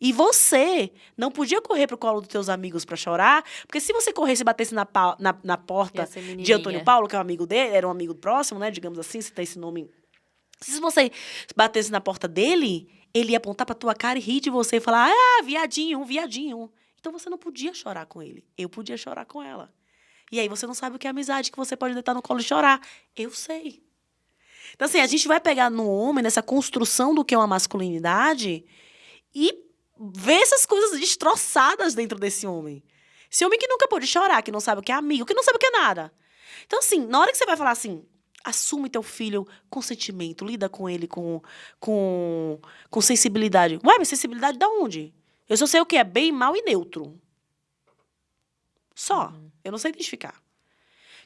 E você não podia correr pro colo dos teus amigos pra chorar, porque se você corresse e batesse na porta de Antônio Paulo, que é um amigo dele, era um amigo próximo, né, digamos assim, se tem esse nome. Se você batesse na porta dele, ele ia apontar pra tua cara e rir de você e falar, viadinho, viadinho. Então você não podia chorar com ele. Eu podia chorar com ela. E aí você não sabe o que é amizade, que você pode deitar no colo e chorar. Eu sei. Então, assim, a gente vai pegar no homem, nessa construção do que é uma masculinidade, e ver essas coisas destroçadas dentro desse homem. Esse homem que nunca pôde chorar, que não sabe o que é amigo, que não sabe o que é nada. Então, assim, na hora que você vai falar assim, assume teu filho com sentimento, lida com ele com sensibilidade. Ué, mas sensibilidade da onde? Eu só sei o que é bem, mal e neutro. Só. Eu não sei identificar.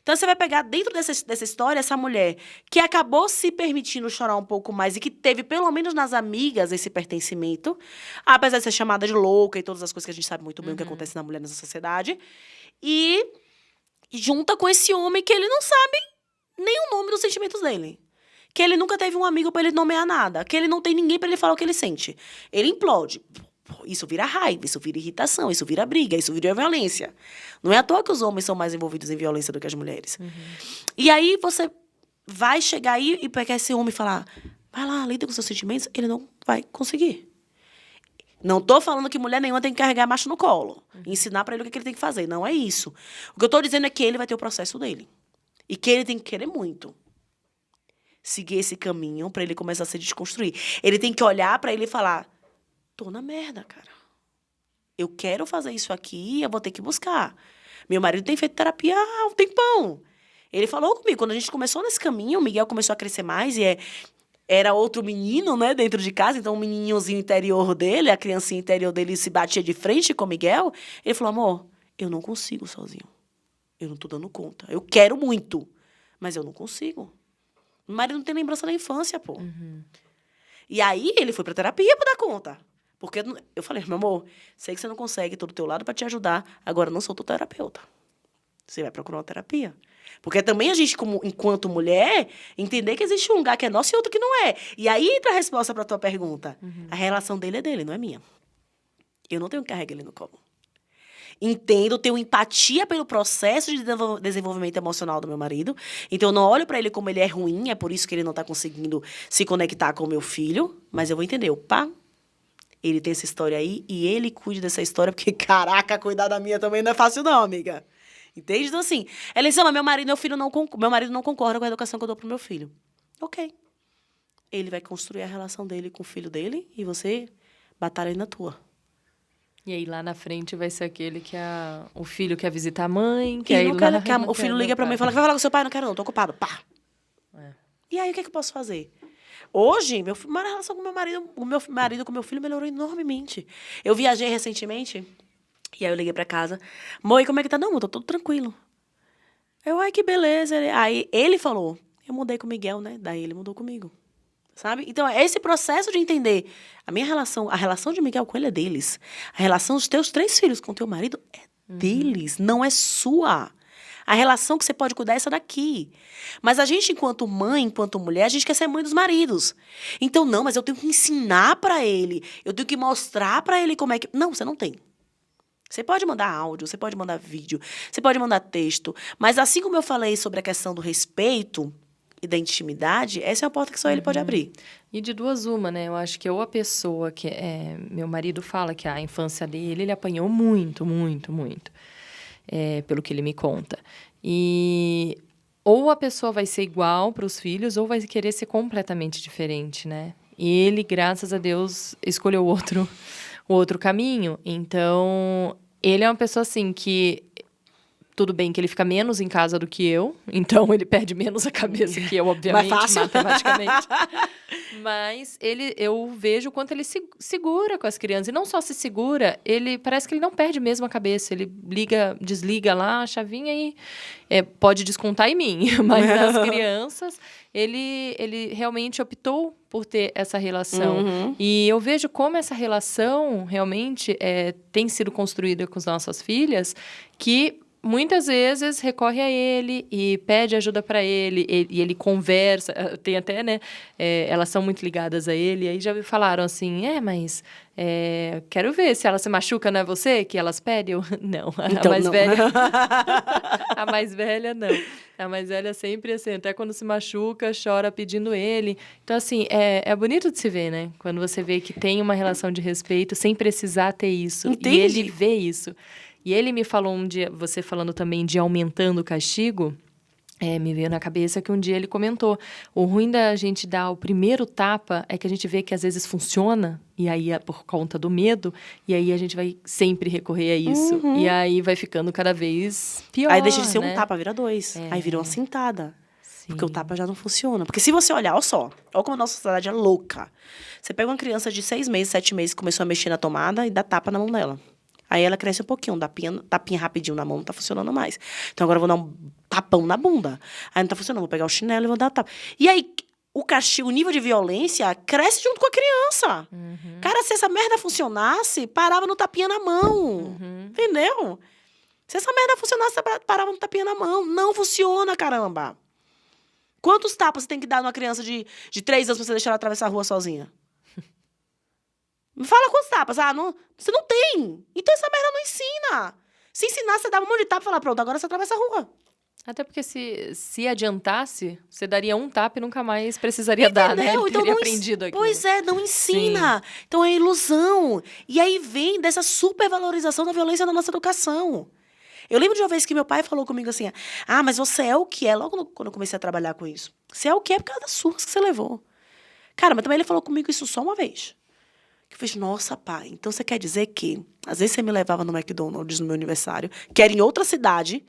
Então, você vai pegar dentro dessa história essa mulher que acabou se permitindo chorar um pouco mais e que teve, pelo menos nas amigas, esse pertencimento, apesar de ser chamada de louca e todas as coisas que a gente sabe muito bem o que acontece na mulher nessa sociedade, e junta com esse homem que ele não sabe nem o nome dos sentimentos dele. Que ele nunca teve um amigo pra ele nomear nada. Que ele não tem ninguém pra ele falar o que ele sente. Ele implode. Isso vira raiva, isso vira irritação, isso vira briga, isso vira violência. Não é à toa que os homens são mais envolvidos em violência do que as mulheres. E aí você vai chegar aí e pegar esse homem e falar, vai lá, lida com seus sentimentos, ele não vai conseguir. Não tô falando que mulher nenhuma tem que carregar macho no colo, ensinar pra ele o que ele tem que fazer, não é isso. O que eu tô dizendo é que ele vai ter o processo dele. E que ele tem que querer muito seguir esse caminho pra ele começar a se desconstruir. Ele tem que olhar pra ele e falar, tô na merda, cara. Eu quero fazer isso aqui, eu vou ter que buscar. Meu marido tem feito terapia há um tempão. Ele falou comigo, quando a gente começou nesse caminho, o Miguel começou a crescer mais e era outro menino, né, dentro de casa, então o menininhozinho interior dele, a criancinha interior dele se batia de frente com o Miguel. Ele falou, amor, eu não consigo sozinho. Eu não tô dando conta. Eu quero muito, mas eu não consigo. Meu marido não tem lembrança da infância, pô. E aí ele foi pra terapia pra dar conta. Porque eu falei, meu amor, sei que você não consegue, tô do teu lado pra te ajudar, agora eu não sou teu terapeuta. Você vai procurar uma terapia. Porque também a gente, enquanto mulher, entender que existe um lugar que é nosso e outro que não é. E aí entra a resposta pra tua pergunta. A relação dele é dele, não é minha. Eu não tenho que carregar ele no colo. Entendo, tenho empatia pelo processo de desenvolvimento emocional do meu marido. Então, eu não olho pra ele como ele é ruim, é por isso que ele não tá conseguindo se conectar com o meu filho. Mas eu vou entender, opa, ele tem essa história aí e ele cuide dessa história, porque, caraca, cuidar da minha também não é fácil não, amiga. Entende? Então, assim, ela disse, meu marido não concorda com a educação que eu dou pro meu filho. Ok. Ele vai construir a relação dele com o filho dele e você batalha aí na tua. E aí, lá na frente, vai ser aquele que o filho quer visitar a mãe, E não quer, o filho liga pra mãe e fala, vai falar com seu pai? Não quero não, tô ocupado. Pá. E aí, o que eu posso fazer? Hoje, a relação com o meu marido com meu filho melhorou enormemente. Eu viajei recentemente, e aí eu liguei pra casa. Mãe, como é que tá? Não, tô tudo tranquilo. Ai, que beleza. Aí ele falou, eu mudei com o Miguel, né? Daí ele mudou comigo. Sabe? Então, é esse processo de entender a relação de Miguel com ele é deles. A relação dos teus 3 filhos com teu marido é deles, não é sua. A relação que você pode cuidar é essa daqui. Mas a gente, enquanto mãe, enquanto mulher, a gente quer ser mãe dos maridos. Então, não, mas eu tenho que ensinar pra ele, eu tenho que mostrar pra ele como é que... Não, você não tem. Você pode mandar áudio, você pode mandar vídeo, você pode mandar texto. Mas assim como eu falei sobre a questão do respeito e da intimidade, essa é uma porta que só ele pode abrir. E de duas uma, né? Eu acho que ou a pessoa que... meu marido fala que a infância dele, ele apanhou muito, muito, muito. Pelo que ele me conta. E ou a pessoa vai ser igual para os filhos, ou vai querer ser completamente diferente, né? E ele, graças a Deus, escolheu o outro caminho. Então, ele é uma pessoa, assim, que... Tudo bem que ele fica menos em casa do que eu, então ele perde menos a cabeça que eu, obviamente, matematicamente. Mas eu vejo o quanto ele se segura com as crianças. E não só se segura, parece que ele não perde mesmo a cabeça. Ele desliga lá a chavinha e pode descontar em mim. Mas nas crianças, ele realmente optou por ter essa relação. Uhum. E eu vejo como essa relação realmente tem sido construída com as nossas filhas, que... muitas vezes recorre a ele e pede ajuda para ele, e ele conversa, tem até, né, elas são muito ligadas a ele, e aí já falaram assim, mas quero ver se ela se machuca, não é você que elas pedem? Não, então, a mais não. velha, a mais velha não, a mais velha sempre assim, até quando se machuca, chora pedindo ele. Então, assim, é bonito de se ver, né, quando você vê que tem uma relação de respeito sem precisar ter isso. Entendi. E ele vê isso. E ele me falou um dia, você falando também de aumentando o castigo, me veio na cabeça que um dia ele comentou, o ruim da gente dar o primeiro tapa é que a gente vê que às vezes funciona, e aí é por conta do medo, e aí a gente vai sempre recorrer a isso. Uhum. E aí vai ficando cada vez pior, Aí deixa de ser né? um tapa, vira 2. Aí vira uma cintada. Sim. Porque o tapa já não funciona. Porque se você olhar, olha como a nossa sociedade é louca. Você pega uma criança de 6 meses, 7 meses, que começou a mexer na tomada e dá tapa na mão dela. Aí ela cresce um pouquinho, tapinha rapidinho na mão, não tá funcionando mais. Então agora eu vou dar um tapão na bunda. Aí não tá funcionando, vou pegar o chinelo e vou dar tapa. E aí o castigo, o nível de violência cresce junto com a criança. Uhum. Cara, se essa merda funcionasse, parava no tapinha na mão. Uhum. Entendeu? Se essa merda funcionasse, parava no tapinha na mão. Não funciona, caramba. Quantos tapas você tem que dar numa criança de 3 anos pra você deixar ela atravessar a rua sozinha? Me fala quantos tapas. Você não tem. Então essa merda não ensina. Se ensinasse, você dava um monte de tapa e falava, pronto, agora você atravessa a rua. Até porque se adiantasse, você daria um tapa e nunca mais precisaria dar, né? Ele Então teria aprendido aquilo. Pois é, não ensina. Sim. Então é ilusão. E aí vem dessa supervalorização da violência na nossa educação. Eu lembro de uma vez que meu pai falou comigo assim, mas você é o que é. Logo quando eu comecei a trabalhar com isso. Você é o que é por causa das surras que você levou. Cara, mas também ele falou comigo isso só uma vez. Eu fiz, nossa, pai, então você quer dizer que... Às vezes você me levava no McDonald's no meu aniversário, que era em outra cidade,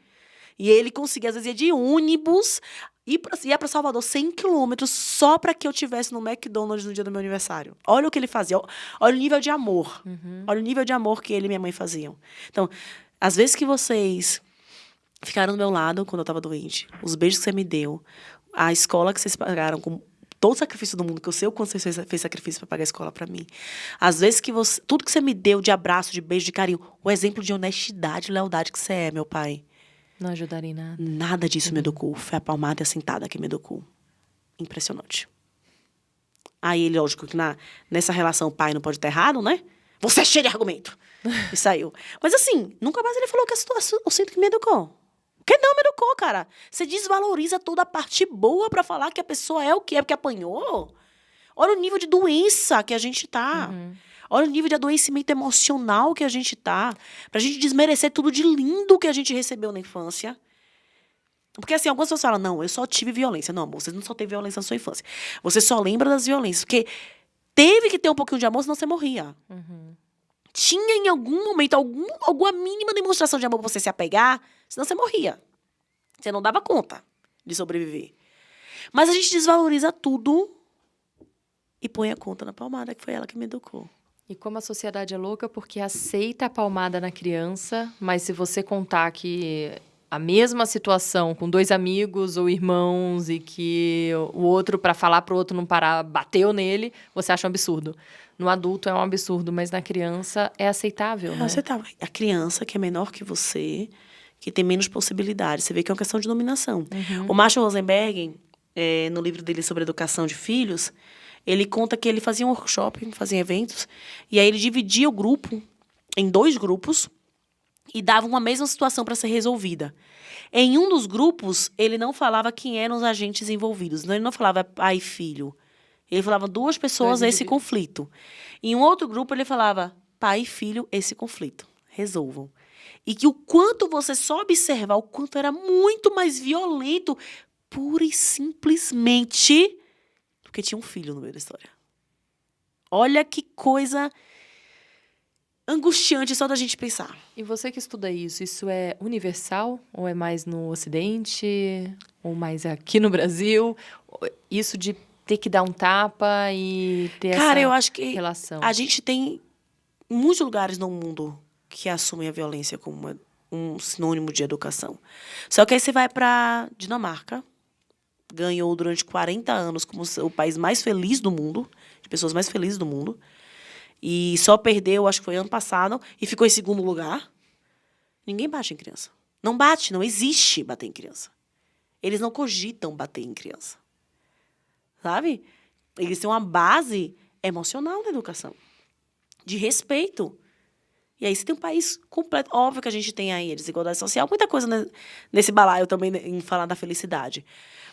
e ele conseguia, às vezes, ia de ônibus, ia para Salvador 100 quilômetros só para que eu estivesse no McDonald's no dia do meu aniversário. Olha o que ele fazia, olha o nível de amor. Uhum. Olha o nível de amor que ele e minha mãe faziam. Então, às vezes que vocês ficaram do meu lado quando eu estava doente, os beijos que você me deu, a escola que vocês pagaram com... todo o sacrifício do mundo, que eu sei o quanto você fez sacrifício para pagar a escola para mim. Às vezes que você... tudo que você me deu de abraço, de beijo, de carinho, o exemplo de honestidade e lealdade que você é, meu pai. Não ajudaria em nada. Nada disso me educou. Foi a palmada e a sentada que me educou. Impressionante. Aí ele, lógico que nessa relação o pai não pode estar errado, né? Você é cheio de argumento. E saiu. Mas assim, nunca mais ele falou que a situação... Eu sinto que me educou. Porque não me educou, cara. Você desvaloriza toda a parte boa pra falar que a pessoa é o que é, porque apanhou. Olha o nível de doença que a gente tá. Uhum. Olha o nível de adoecimento emocional que a gente tá. Pra gente desmerecer tudo de lindo que a gente recebeu na infância. Porque assim, algumas pessoas falam, não, eu só tive violência. Não, amor, você não só teve violência na sua infância. Você só lembra das violências. Porque teve que ter um pouquinho de amor, senão você morria. Tinha em algum momento, alguma mínima demonstração de amor pra você se apegar, senão você morria. Você não dava conta de sobreviver. Mas a gente desvaloriza tudo e põe a conta na palmada, que foi ela que me educou. E como a sociedade é louca, porque aceita a palmada na criança, mas se você contar que a mesma situação com 2 amigos ou irmãos e que o outro, para falar pro outro não parar, bateu nele, você acha um absurdo. No adulto é um absurdo, mas na criança é aceitável, né? É aceitável. A criança que é menor que você, que tem menos possibilidades. Você vê que é uma questão de dominação. O Marshall Rosenberg, no livro dele sobre educação de filhos, ele conta que ele fazia um workshop, fazia eventos, e aí ele dividia o grupo em 2 grupos e dava uma mesma situação para ser resolvida. Em um dos grupos, ele não falava quem eram os agentes envolvidos. Ele não falava pai e filho. Ele falava 2 pessoas, esse conflito. Em um outro grupo, ele falava pai e filho, esse conflito. Resolvam. E que o quanto você só observar, o quanto era muito mais violento, pura e simplesmente, porque tinha um filho no meio da história. Olha que coisa angustiante só da gente pensar. E você que estuda isso é universal? Ou é mais no Ocidente? Ou mais aqui no Brasil? Isso de ter que dar um tapa e ter Cara, essa eu acho que relação? a gente tem muitos lugares no mundo que assumem a violência como um sinônimo de educação. Só que aí você vai para Dinamarca, ganhou durante 40 anos como o país mais feliz do mundo, de pessoas mais felizes do mundo, e só perdeu, acho que foi ano passado, e ficou em 2º lugar. Ninguém bate em criança. Não bate, não existe bater em criança. Eles não cogitam bater em criança. Sabe? Eles têm uma base emocional na educação. De respeito. E aí você tem um país completo. Óbvio que a gente tem aí a desigualdade social, muita coisa nesse balaio também em falar da felicidade.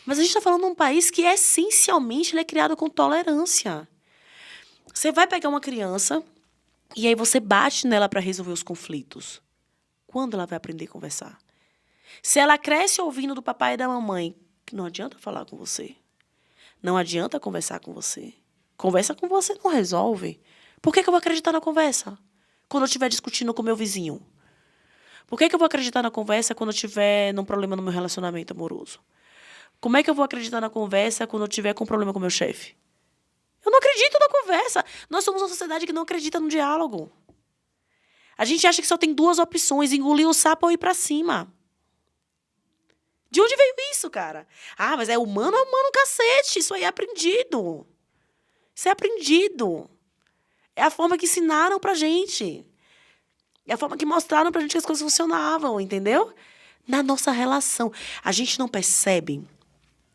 Mas a gente está falando de um país que, essencialmente, ele é criado com tolerância. Você vai pegar uma criança e aí você bate nela para resolver os conflitos. Quando ela vai aprender a conversar? Se ela cresce ouvindo do papai e da mamãe, não adianta falar com você. Não adianta conversar com você. Conversa com você não resolve. Por que eu vou acreditar na conversa quando eu estiver discutindo com o meu vizinho? Por que eu vou acreditar na conversa quando eu estiver num problema no meu relacionamento amoroso? Como é que eu vou acreditar na conversa quando eu estiver com um problema com o meu chefe? Eu não acredito na conversa. Nós somos uma sociedade que não acredita no diálogo. A gente acha que só tem 2 opções, engolir o sapo ou ir pra cima. De onde veio isso, cara? Ah, mas é humano cacete. Isso aí é aprendido. Isso é aprendido. É a forma que ensinaram pra gente. É a forma que mostraram pra gente que as coisas funcionavam, entendeu? Na nossa relação. A gente não percebe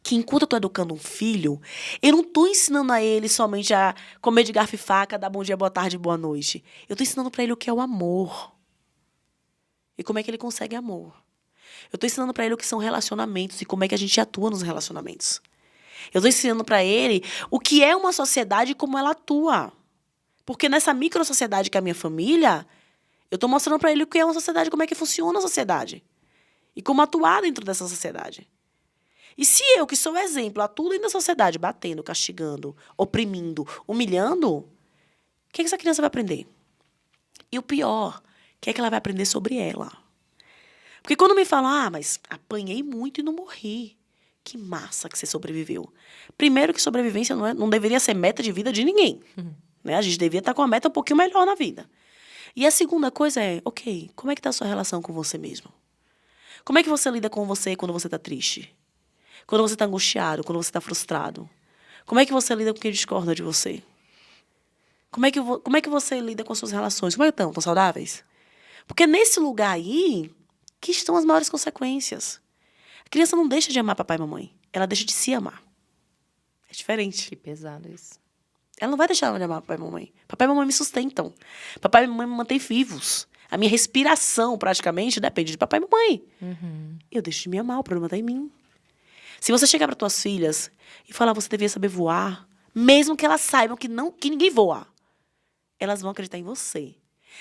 que enquanto eu tô educando um filho, eu não tô ensinando a ele somente a comer de garfo e faca, dar bom dia, boa tarde, boa noite. Eu tô ensinando pra ele o que é o amor. E como é que ele consegue amor. Eu tô ensinando pra ele o que são relacionamentos e como é que a gente atua nos relacionamentos. Eu tô ensinando pra ele o que é uma sociedade e como ela atua. Porque nessa micro-sociedade que é a minha família, eu tô mostrando pra ele o que é uma sociedade, como é que funciona a sociedade. E como atuar dentro dessa sociedade. E se eu, que sou exemplo, atuo dentro da sociedade, batendo, castigando, oprimindo, humilhando, o que essa criança vai aprender? E o pior, o que ela vai aprender sobre ela? Porque quando me falam, mas apanhei muito e não morri. Que massa que você sobreviveu. Primeiro que sobrevivência não deveria ser meta de vida de ninguém. Né? A gente devia estar com uma meta um pouquinho melhor na vida. E a segunda coisa é, ok, como é que está a sua relação com você mesmo? Como é que você lida com você quando você está triste? Quando você está angustiado, quando você está frustrado? Como é que você lida com quem discorda de você? Como é que você lida com as suas relações? Como é que estão? Estão saudáveis? Porque nesse lugar aí que estão as maiores consequências. A criança não deixa de amar papai e mamãe. Ela deixa de se amar. É diferente. Que pesado isso. Ela não vai deixar de amar papai e mamãe. Papai e mamãe me sustentam. Papai e mamãe me mantêm vivos. A minha respiração, praticamente, depende de papai e mamãe. Eu deixo de me amar, o problema está em mim. Se você chegar para tuas filhas e falar, você devia saber voar, mesmo que elas saibam que ninguém voa. elas vão acreditar em você.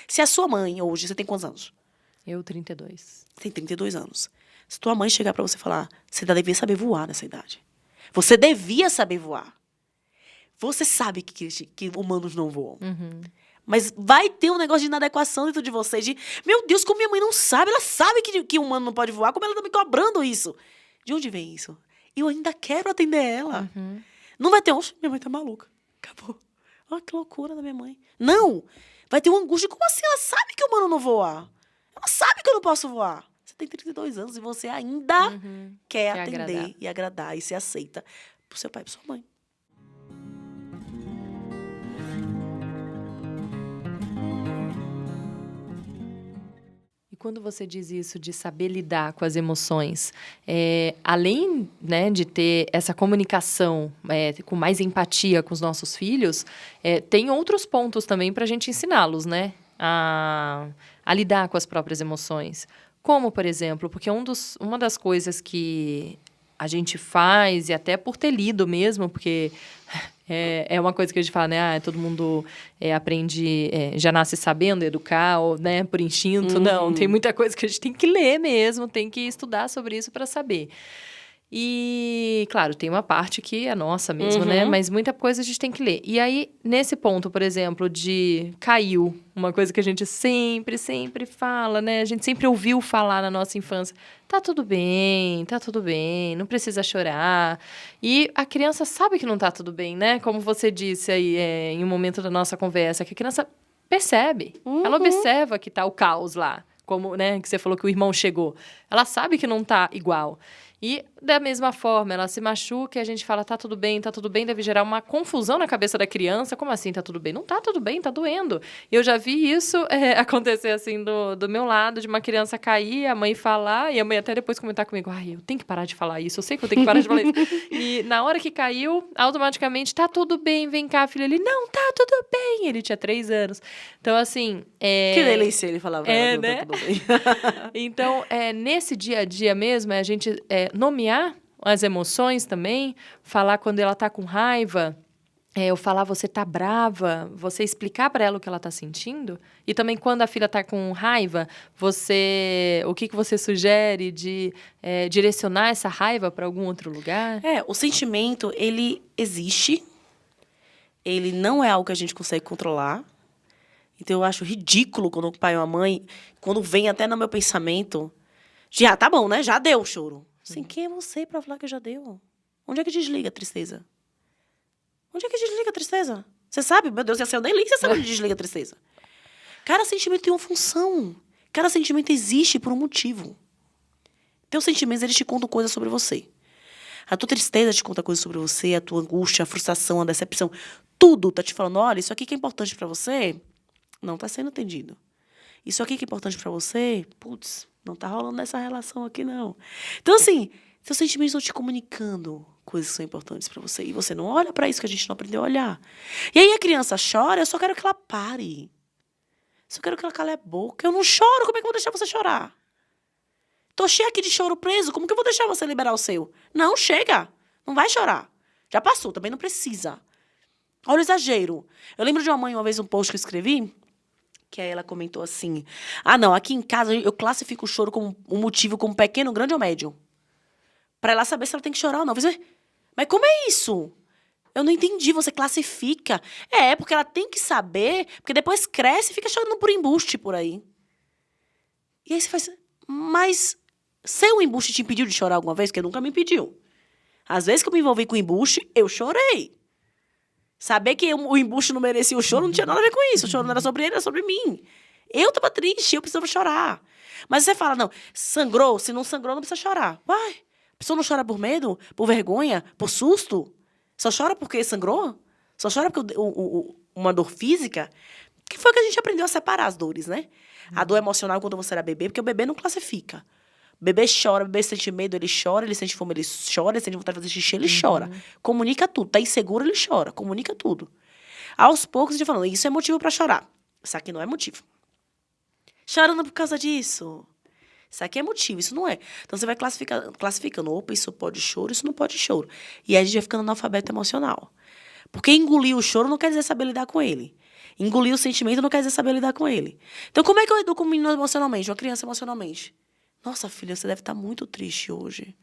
Se a sua mãe, hoje, você tem quantos anos? Eu, 32. Você tem 32 anos. Se tua mãe chegar pra você e falar, você devia saber voar nessa idade. Você devia saber voar. Você sabe que humanos não voam. Mas vai ter um negócio de inadequação dentro de você. De, meu Deus, como minha mãe não sabe. Ela sabe que humano não pode voar. Como ela tá me cobrando isso? De onde vem isso? Eu ainda quero atender ela. Não vai ter minha mãe tá maluca. Acabou. Olha que loucura da minha mãe. Não. Vai ter uma angústia. Como assim? Ela sabe que o humano não voa. Ela sabe que eu não posso voar. Você tem 32 anos e você ainda quer atender e agradar e se aceita pro seu pai e pra sua mãe. E quando você diz isso de saber lidar com as emoções, além, né, de ter essa comunicação com mais empatia com os nossos filhos, tem outros pontos também para a gente ensiná-los, né, a lidar com as próprias emoções. Como, por exemplo, porque uma das coisas que a gente faz, e até por ter lido mesmo, porque é uma coisa que a gente fala, né? Todo mundo aprende, já nasce sabendo educar, ou, né, por instinto. Não, tem muita coisa que a gente tem que ler mesmo, tem que estudar sobre isso para saber. E, claro, tem uma parte que é nossa mesmo, né? Mas muita coisa a gente tem que ler. E aí, nesse ponto, por exemplo, de caiu, uma coisa que a gente sempre fala, né? A gente sempre ouviu falar na nossa infância. Tá tudo bem, não precisa chorar. E a criança sabe que não tá tudo bem, né? Como você disse aí em um momento da nossa conversa, que a criança percebe. Ela observa que tá o caos lá. Como, né, que você falou que o irmão chegou. Ela sabe que não tá igual. E, da mesma forma, ela se machuca e a gente fala, tá tudo bem, deve gerar uma confusão na cabeça da criança. Como assim, tá tudo bem? Não tá tudo bem, tá doendo. E eu já vi isso acontecer, assim, do meu lado, de uma criança cair, a mãe falar, e a mãe até depois comentar comigo, eu tenho que parar de falar isso, eu sei que eu tenho que parar de falar isso. E na hora que caiu, automaticamente, tá tudo bem, vem cá, filho. Ele, não, tá tudo bem. Ele tinha 3 anos. Então, assim... Que delícia ele falava. Né? Tá tudo bem. Então, nesse dia a dia mesmo, a gente nomear as emoções também, falar quando ela tá com raiva, eu falar você tá brava, você explicar para ela o que ela tá sentindo, e também quando a filha tá com raiva, o que você sugere de direcionar essa raiva para algum outro lugar? O sentimento, ele existe, ele não é algo que a gente consegue controlar. Então, eu acho ridículo quando o pai ou a mãe, quando vem até no meu pensamento, tá bom, né? Já deu o choro. Assim, quem é você pra falar que já deu? Onde é que desliga a tristeza? Onde é que desliga a tristeza? Você sabe? Meu Deus, eu nem li que você sabe onde desliga a tristeza. Cada sentimento tem uma função. Cada sentimento existe por um motivo. Teus sentimentos, eles te contam coisas sobre você. A tua tristeza te conta coisas sobre você, a tua angústia, a frustração, a decepção. Tudo tá te falando, olha, isso aqui que é importante pra você, não tá sendo atendido. Isso aqui que é importante pra você, putz, não tá rolando nessa relação aqui, não. Então, assim, seus sentimentos estão te comunicando coisas que são importantes pra você. E você não olha pra isso, que a gente não aprendeu a olhar. E aí a criança chora, eu só quero que ela pare. Só quero que ela cale a boca. Eu não choro, como é que eu vou deixar você chorar? Tô cheia aqui de choro preso, como que eu vou deixar você liberar o seu? Não, chega. Não vai chorar. Já passou, também não precisa. Olha o exagero. Eu lembro de uma mãe, uma vez, um post que eu escrevi, que aí ela comentou assim, não, aqui em casa eu classifico o choro como um motivo como pequeno, grande ou médio. Pra ela saber se ela tem que chorar ou não. Eu falei, mas como é isso? Eu não entendi, você classifica. Porque ela tem que saber, porque depois cresce e fica chorando por embuste por aí. E aí você faz, mas seu embuste te impediu de chorar alguma vez? Porque nunca me impediu. Às vezes que eu me envolvi com embuste, eu chorei. Saber que o embuste não merecia o choro não tinha nada a ver com isso. O choro não era sobre ele, era sobre mim. Eu tava triste, eu precisava chorar. Mas você fala, não, sangrou? Se não sangrou, não precisa chorar. Vai. A pessoa não chora por medo, por vergonha, por susto? Só chora porque sangrou? Só chora porque uma dor física? Que foi que a gente aprendeu a separar as dores, né? A dor emocional quando você era bebê, porque o bebê não classifica. O bebê chora, o bebê sente medo, ele chora, ele sente fome, ele chora, ele sente vontade de fazer xixi, ele chora. Comunica tudo. Tá inseguro, ele chora. Comunica tudo. Aos poucos, a gente falando, isso é motivo pra chorar. Isso aqui não é motivo. Chorando por causa disso. Isso aqui é motivo, isso não é. Então, você vai classificando. Opa, isso pode choro, isso não pode choro. E aí, a gente vai ficando analfabeto emocional. Porque engolir o choro não quer dizer saber lidar com ele. Engolir o sentimento não quer dizer saber lidar com ele. Então, como é que eu educo um menino emocionalmente, uma criança emocionalmente? Nossa, filha, você deve estar muito triste hoje.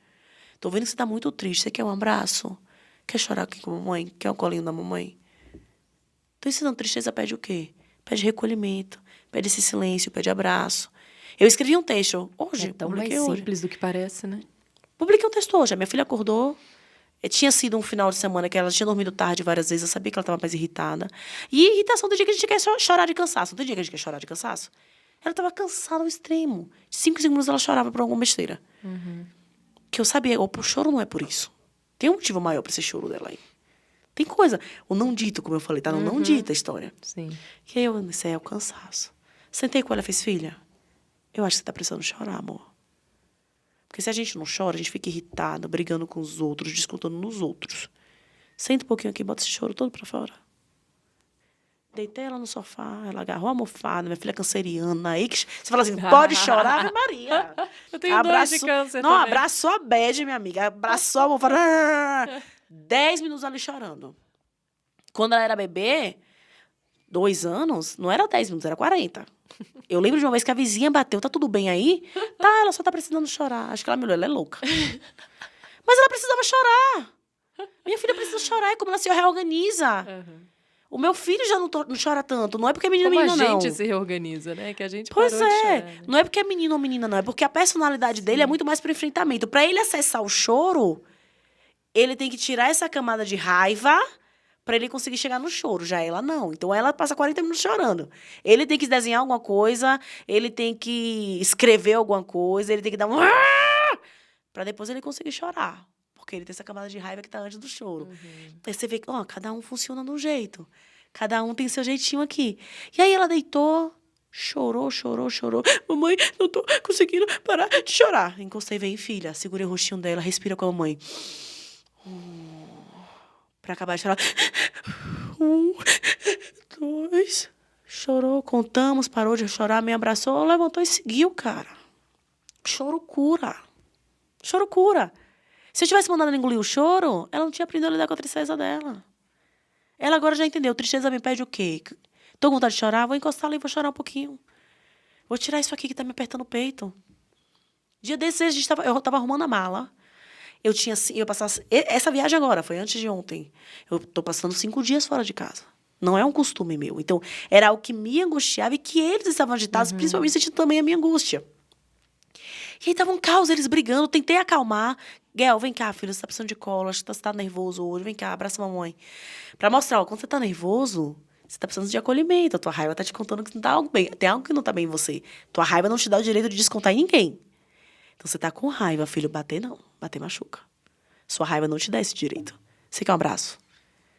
Tô vendo que você tá muito triste. Você quer um abraço? Quer chorar aqui com a mamãe? Quer um colinho da mamãe? Tô ensinando tristeza, pede o quê? Pede recolhimento, pede esse silêncio, pede abraço. Eu escrevi um texto hoje. É tão mais publiquei hoje. simples do que parece, né? Publiquei um texto hoje. A minha filha acordou. Tinha sido um final de semana que ela tinha dormido tarde várias vezes. Eu sabia que ela estava mais irritada. E irritação tem dia que a gente quer chorar de cansaço. Não tem dia que a gente quer chorar de cansaço? Ela estava cansada ao extremo. De 5 segundos ela chorava por alguma besteira. Que eu sabia, o choro não é por isso. Tem um motivo maior para esse choro dela aí. Tem coisa. O não dito, como eu falei, tá no não dita a história. Sim. E aí eu disse, é o cansaço. Sentei com ela e fiz, filha, eu acho que você tá precisando chorar, amor. Porque se a gente não chora, a gente fica irritada, brigando com os outros, descontando nos outros. Senta um pouquinho aqui, bota esse choro todo pra fora. Deitei ela no sofá, ela agarrou a almofada, minha filha é canceriana. Aí que você fala assim, pode chorar, Ave Maria. Eu tenho dois de câncer Não, também. abraçou a bad, minha amiga. Abraçou a almofada. 10 minutos ali chorando. Quando ela era bebê, 2 anos, não era 10 minutos, era 40. Eu lembro de uma vez que a vizinha bateu, tá tudo bem aí? Tá, ela só tá precisando chorar. Acho que ela me olhou, ela é louca. Mas ela precisava chorar. Minha filha precisa chorar, é como ela se reorganiza. O meu filho já não chora tanto. Não é porque é menino ou Como menina, a não. gente se reorganiza, né? Que a gente Pois parou de chorar, é. né? Não é porque é menino ou menina, não. É porque a personalidade dele é muito mais para enfrentamento. Para ele acessar o choro, ele tem que tirar essa camada de raiva para ele conseguir chegar no choro. Já ela não. Então ela passa 40 minutos chorando. Ele tem que desenhar alguma coisa, ele tem que escrever alguma coisa, ele tem que dar um para depois ele conseguir chorar. Porque ele tem essa camada de raiva que tá antes do choro. Aí você vê que, ó, cada um funciona de um jeito. Cada um tem seu jeitinho aqui. E aí ela deitou, chorou. Mamãe, não tô conseguindo parar de chorar. Encostei, vem, filha. Segurei o rostinho dela, respira com a mamãe. Pra acabar de chorar. 1, 2. Chorou, contamos, parou de chorar, me abraçou, levantou e seguiu, cara. Choro cura. Choro cura. Se eu tivesse mandado ela engolir o choro, ela não tinha aprendido a lidar com a tristeza dela. Ela agora já entendeu. Tristeza me pede o quê? Tô com vontade de chorar? Vou encostar ali e vou chorar um pouquinho. Vou tirar isso aqui que tá me apertando o peito. Dia desses, eu tava arrumando a mala. Eu passava... Essa viagem agora, foi antes de ontem. Eu tô passando 5 dias fora de casa. Não é um costume meu. Então, era algo que me angustiava e que eles estavam agitados, principalmente sentindo também a minha angústia. E aí tava um caos, eles brigando. Tentei acalmar. Guel, vem cá, filho, você tá precisando de colo, acho que você tá nervoso hoje. Vem cá, abraça a mamãe. Pra mostrar, ó, quando você tá nervoso, você tá precisando de acolhimento. A tua raiva tá te contando que não tá algo bem. Tem algo que não tá bem em você. Tua raiva não te dá o direito de descontar em ninguém. Então você tá com raiva, filho. Bater não. Bater machuca. Sua raiva não te dá esse direito. Você quer um abraço?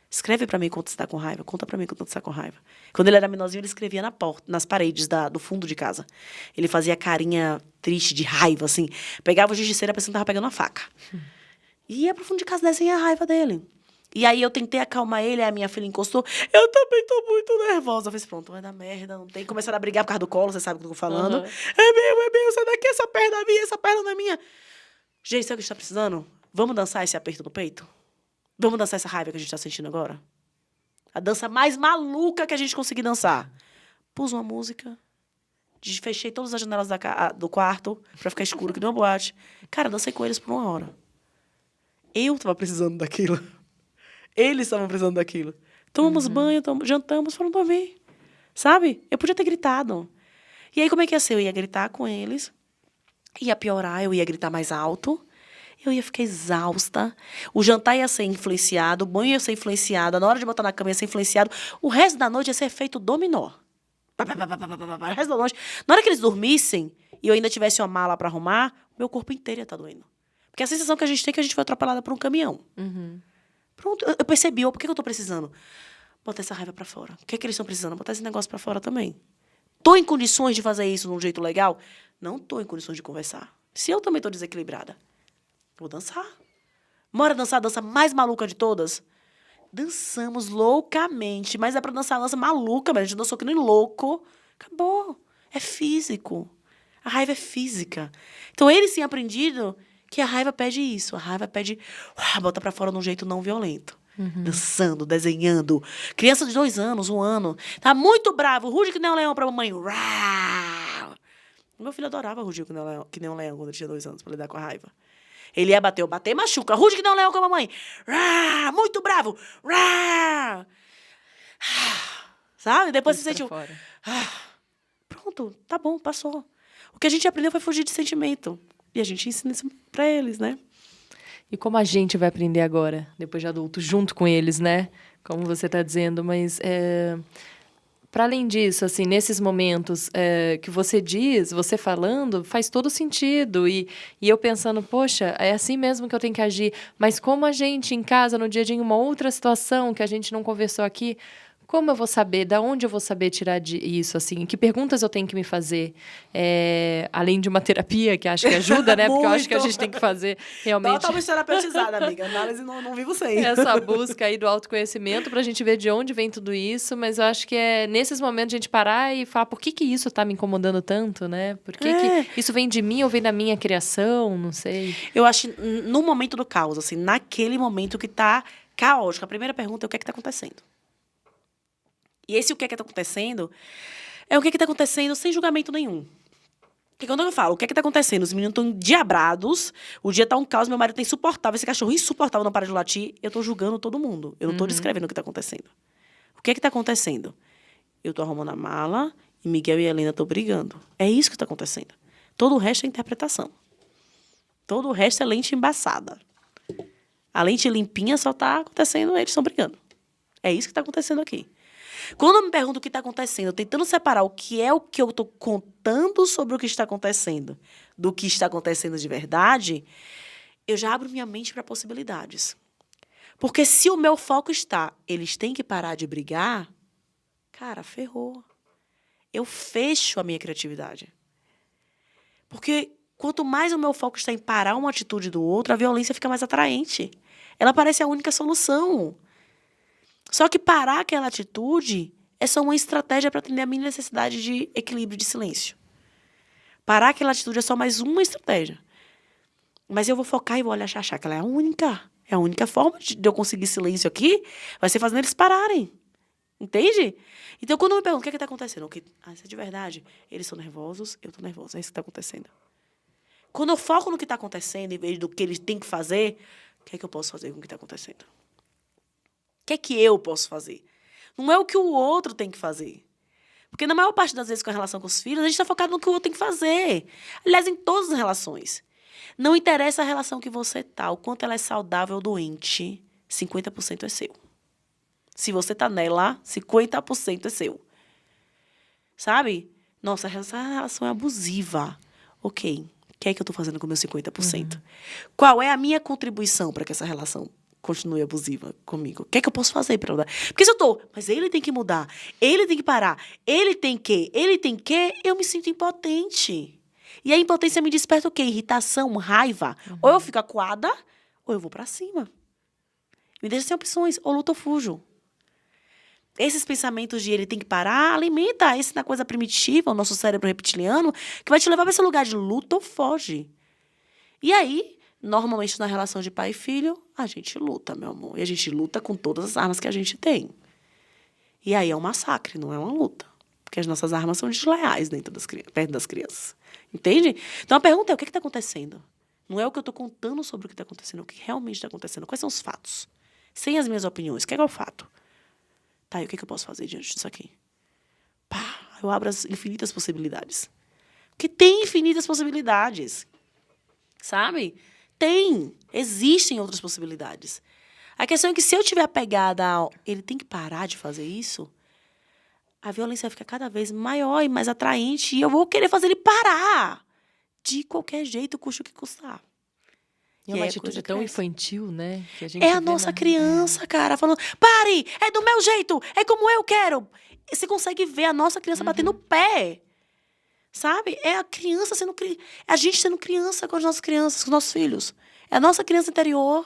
Escreve pra mim quando você tá com raiva. Conta pra mim quando você tá com raiva. Quando ele era menorzinho, ele escrevia na porta, nas paredes do fundo de casa. Ele fazia carinha triste, de raiva, assim. Pegava o giz de cera, parecendo que tava pegando uma faca. E ia pro fundo de casa desenhar a raiva dele. E aí eu tentei acalmar ele, aí a minha filha encostou. Eu também tô muito nervosa. Eu falei, pronto, vai dar merda, não tem. Começaram a brigar por causa do colo, você sabe o que eu tô falando. É meu, sai daqui, essa perna é minha, essa perna não é minha. Gente, sabe o que a gente tá precisando? Vamos dançar esse aperto no peito? Vamos dançar essa raiva que a gente tá sentindo agora? A dança mais maluca que a gente conseguir dançar. Pus uma música, fechei todas as janelas do quarto pra ficar escuro, que nem uma boate. Cara, dancei com eles por 1 hora. Eu tava precisando daquilo. Eles estavam precisando daquilo. Tomamos banho, jantamos, foram dormir. Sabe? Eu podia ter gritado. E aí, como é que ia ser? Eu ia gritar com eles, ia piorar, eu ia gritar mais alto, eu ia ficar exausta, o jantar ia ser influenciado, o banho ia ser influenciado, na hora de botar na cama ia ser influenciado, o resto da noite ia ser efeito dominó. O resto da noite. Na hora que eles dormissem e eu ainda tivesse uma mala pra arrumar, meu corpo inteiro ia estar doendo. Porque a sensação que a gente tem é que a gente foi atropelada por um caminhão. Pronto, eu percebi, por que eu tô precisando? Botar essa raiva pra fora. O que é que eles estão precisando? Botar esse negócio pra fora também. Tô em condições de fazer isso de um jeito legal? Não tô em condições de conversar. Se eu também tô desequilibrada, vou dançar. Bora dançar a dança mais maluca de todas? Dançamos loucamente, mas é pra dançar a dança maluca, mas a gente dançou que nem louco. Acabou. É físico. A raiva é física. Então, eles têm aprendido que a raiva pede isso. A raiva pede botar pra fora de um jeito não violento. Dançando, desenhando. Criança de 2 anos, 1 ano. Tá muito bravo. Ruge que nem um leão pra mamãe. Uau! Meu filho adorava rugir que nem um leão quando ele tinha 2 anos, pra lidar com a raiva. Ele ia bater, machuca. Ruge que nem um leão com a mamãe. Uau! Muito bravo. Uau! Sabe? Depois você sentiu... Pronto, tá bom, passou. O que a gente aprendeu foi fugir de sentimento. E a gente ensina isso pra eles, né? E como a gente vai aprender agora, depois de adulto, junto com eles, né? Como você está dizendo, mas para além disso, assim, nesses momentos que você diz, você falando, faz todo sentido. E eu pensando, poxa, é assim mesmo que eu tenho que agir. Mas como a gente em casa, no dia a dia, em uma outra situação que a gente não conversou aqui, como eu vou saber? Da onde eu vou saber tirar isso, assim? Que perguntas eu tenho que me fazer? Além de uma terapia, que acho que ajuda, né? Porque eu acho que a gente tem que fazer realmente... Totalmente terapeutizada, amiga. Análise não vivo sem. Essa busca aí do autoconhecimento pra gente ver de onde vem tudo isso. Mas eu acho que é nesses momentos a gente parar e falar por que isso tá me incomodando tanto, né? Por que isso vem de mim ou vem da minha criação? Não sei. Eu acho que no momento do caos, assim, naquele momento que tá caótico, a primeira pergunta é o que tá acontecendo? E esse o que tá acontecendo é o que tá acontecendo sem julgamento nenhum. Porque quando eu falo o que tá acontecendo, os meninos estão endiabrados, o dia tá um caos, meu marido tá insuportável, esse cachorro insuportável não para de latir, eu tô julgando todo mundo. Eu não tô descrevendo o que tá acontecendo. O que tá acontecendo? Eu tô arrumando a mala e Miguel e Helena estão brigando. É isso que tá acontecendo. Todo o resto é interpretação. Todo o resto é lente embaçada. A lente limpinha só tá acontecendo, eles estão brigando. É isso que tá acontecendo aqui. Quando eu me pergunto o que está acontecendo, tentando separar o que é o que eu estou contando sobre o que está acontecendo do que está acontecendo de verdade, eu já abro minha mente para possibilidades. Porque se o meu foco está, eles têm que parar de brigar, cara, ferrou. Eu fecho a minha criatividade. Porque quanto mais o meu foco está em parar uma atitude do outro, a violência fica mais atraente. Ela parece a única solução. Só que parar aquela atitude é só uma estratégia para atender a minha necessidade de equilíbrio, de silêncio. Parar aquela atitude é só mais uma estratégia. Mas eu vou focar e vou achar que ela é a única. É a única forma de eu conseguir silêncio aqui, vai ser fazendo eles pararem. Entende? Então, quando eu me pergunto o que está acontecendo, isso é de verdade, eles são nervosos, eu estou nervosa, é isso que está acontecendo. Quando eu foco no que está acontecendo, em vez do que eles têm que fazer, o que é que eu posso fazer com o que está acontecendo? O que é que eu posso fazer? Não é o que o outro tem que fazer. Porque na maior parte das vezes com a relação com os filhos, a gente está focado no que o outro tem que fazer. Aliás, em todas as relações. Não interessa a relação que você tá, o quanto ela é saudável ou doente, 50% é seu. Se você tá nela, 50% é seu. Sabe? Nossa, essa relação é abusiva. Ok, o que é que eu tô fazendo com o meu 50%? Qual é a minha contribuição para que essa relação continue abusiva comigo? O que é que eu posso fazer para ela? Porque se eu tô, mas ele tem que mudar, ele tem que parar, ele tem que, eu me sinto impotente. E a impotência me desperta o quê? Irritação, raiva. Ou eu fico acuada, ou eu vou para cima. Me deixa sem opções, ou luto ou fujo. Esses pensamentos de ele tem que parar, alimenta esse na coisa primitiva, o nosso cérebro reptiliano, que vai te levar para esse lugar de luta ou foge. E aí, normalmente, na relação de pai e filho, a gente luta, meu amor. E a gente luta com todas as armas que a gente tem. E aí é um massacre, não é uma luta. Porque as nossas armas são desleais perto das crianças. Entende? Então a pergunta é, o que está acontecendo? Não é o que eu estou contando sobre o que está acontecendo, é o que realmente está acontecendo. Quais são os fatos? Sem as minhas opiniões. O que é o fato? Tá, e o que eu posso fazer diante disso aqui? Pá, eu abro as infinitas possibilidades. Porque tem infinitas possibilidades. Sabe? Existem outras possibilidades. A questão é que se eu estiver apegada ao ele tem que parar de fazer isso, a violência fica cada vez maior e mais atraente e eu vou querer fazer ele parar. De qualquer jeito, custe o que custar. E é uma atitude tão infantil, né? Que a gente é a nossa criança, cara, falando, pare, é do meu jeito, é como eu quero. Você consegue ver a nossa criança batendo o pé. Sabe? É a criança sendo criança. É a gente sendo criança com as nossas crianças, com os nossos filhos. É a nossa criança interior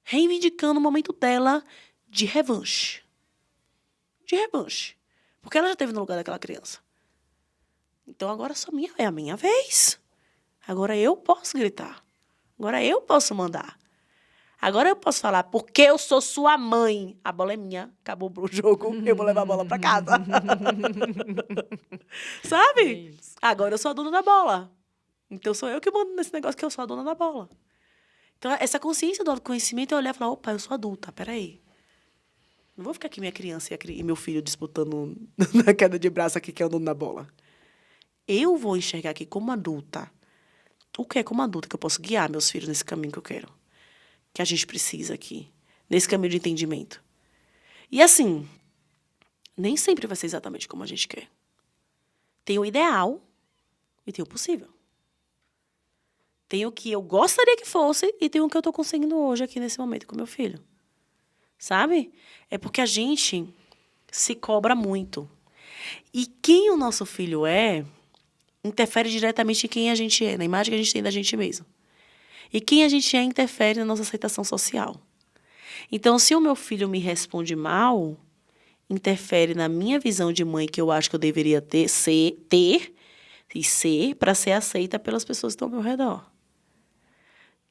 reivindicando o momento dela de revanche. De revanche. Porque ela já esteve no lugar daquela criança. Então agora é a minha vez. Agora eu posso gritar. Agora eu posso mandar. Agora eu posso falar, porque eu sou sua mãe. A bola é minha, acabou o jogo, eu vou levar a bola pra casa. Sabe? Agora eu sou a dona da bola. Então sou eu que mando nesse negócio que eu sou a dona da bola. Então essa consciência do autoconhecimento é olhar e falar, opa, eu sou adulta, peraí. Não vou ficar aqui minha criança e meu filho disputando na queda de braço aqui, que é o dono da bola. Eu vou enxergar aqui como adulta. O que é como adulta que eu posso guiar meus filhos nesse caminho que eu quero? Que a gente precisa aqui. Nesse caminho de entendimento. E assim, nem sempre vai ser exatamente como a gente quer. Tem o ideal e tem o possível. Tem o que eu gostaria que fosse e tem o que eu estou conseguindo hoje aqui nesse momento com meu filho. Sabe? É porque a gente se cobra muito. E quem o nosso filho é, interfere diretamente em quem a gente é, na imagem que a gente tem da gente mesmo. E quem a gente é interfere na nossa aceitação social. Então, se o meu filho me responde mal, interfere na minha visão de mãe que eu acho que eu deveria ter para ser aceita pelas pessoas que estão ao meu redor.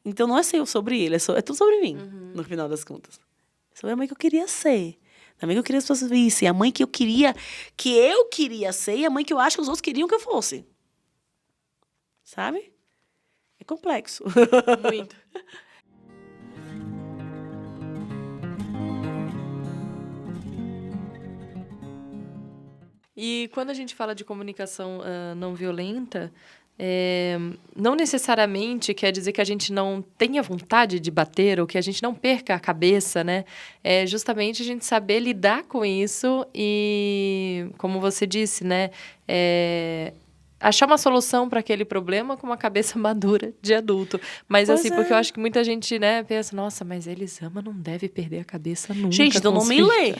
Então, não é sobre ele, é tudo sobre mim, no final das contas. Sobre a mãe que eu queria ser. A mãe que eu queria que as pessoas vissem. A mãe que eu queria ser e a mãe que eu acho que os outros queriam que eu fosse. Sabe? É complexo. Muito. E quando a gente fala de comunicação não violenta, não necessariamente quer dizer que a gente não tenha vontade de bater ou que a gente não perca a cabeça, né? É justamente a gente saber lidar com isso e, como você disse, né? Achar uma solução para aquele problema com uma cabeça madura de adulto. Mas Pois assim, é. porque eu acho que muita gente, né, pensa, nossa, mas Elisama não deve perder a cabeça nunca. Gente, então com não os me filhos. lê.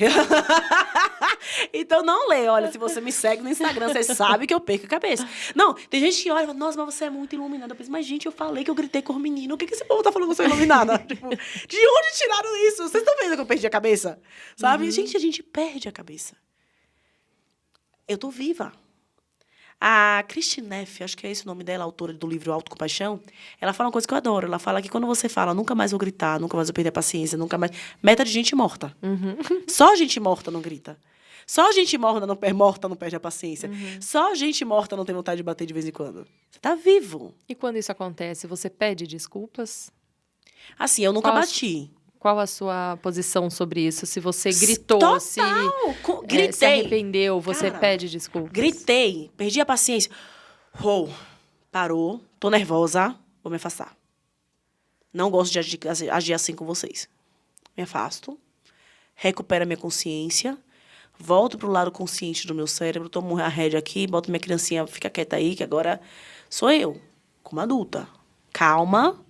Então não lê. Olha, se você me segue no Instagram, você sabe que eu perco a cabeça. Não, tem gente que olha e fala, nossa, mas você é muito iluminada. Eu penso, mas gente, eu falei que eu gritei com os meninos. O que esse povo tá falando que eu sou iluminada? Tipo, de onde tiraram isso? Vocês estão vendo que eu perdi a cabeça? Sabe? Gente, a gente perde a cabeça. Eu tô viva. A Christine Neff, acho que é esse o nome dela, autora do livro Autocompaixão, ela fala uma coisa que eu adoro. Ela fala que quando você fala, nunca mais vou gritar, nunca mais vou perder a paciência, nunca mais... Meta de gente morta. Só gente morta não grita. Só gente morta não perde a paciência. Só gente morta não tem vontade de bater de vez em quando. Você tá vivo. E quando isso acontece, você pede desculpas? Assim, eu nunca Qual a bati. Qual a sua posição sobre isso? Se você gritou, Total! se Gritei. arrependeu, você Cara, pede desculpas? Gritei, perdi a paciência. Parou, tô nervosa, vou me afastar. Não gosto de agir assim com vocês. Me afasto, recupero a minha consciência, volto pro lado consciente do meu cérebro, tomo a rédea aqui, boto minha criancinha, fica quieta aí, que agora sou eu, como adulta. Calma,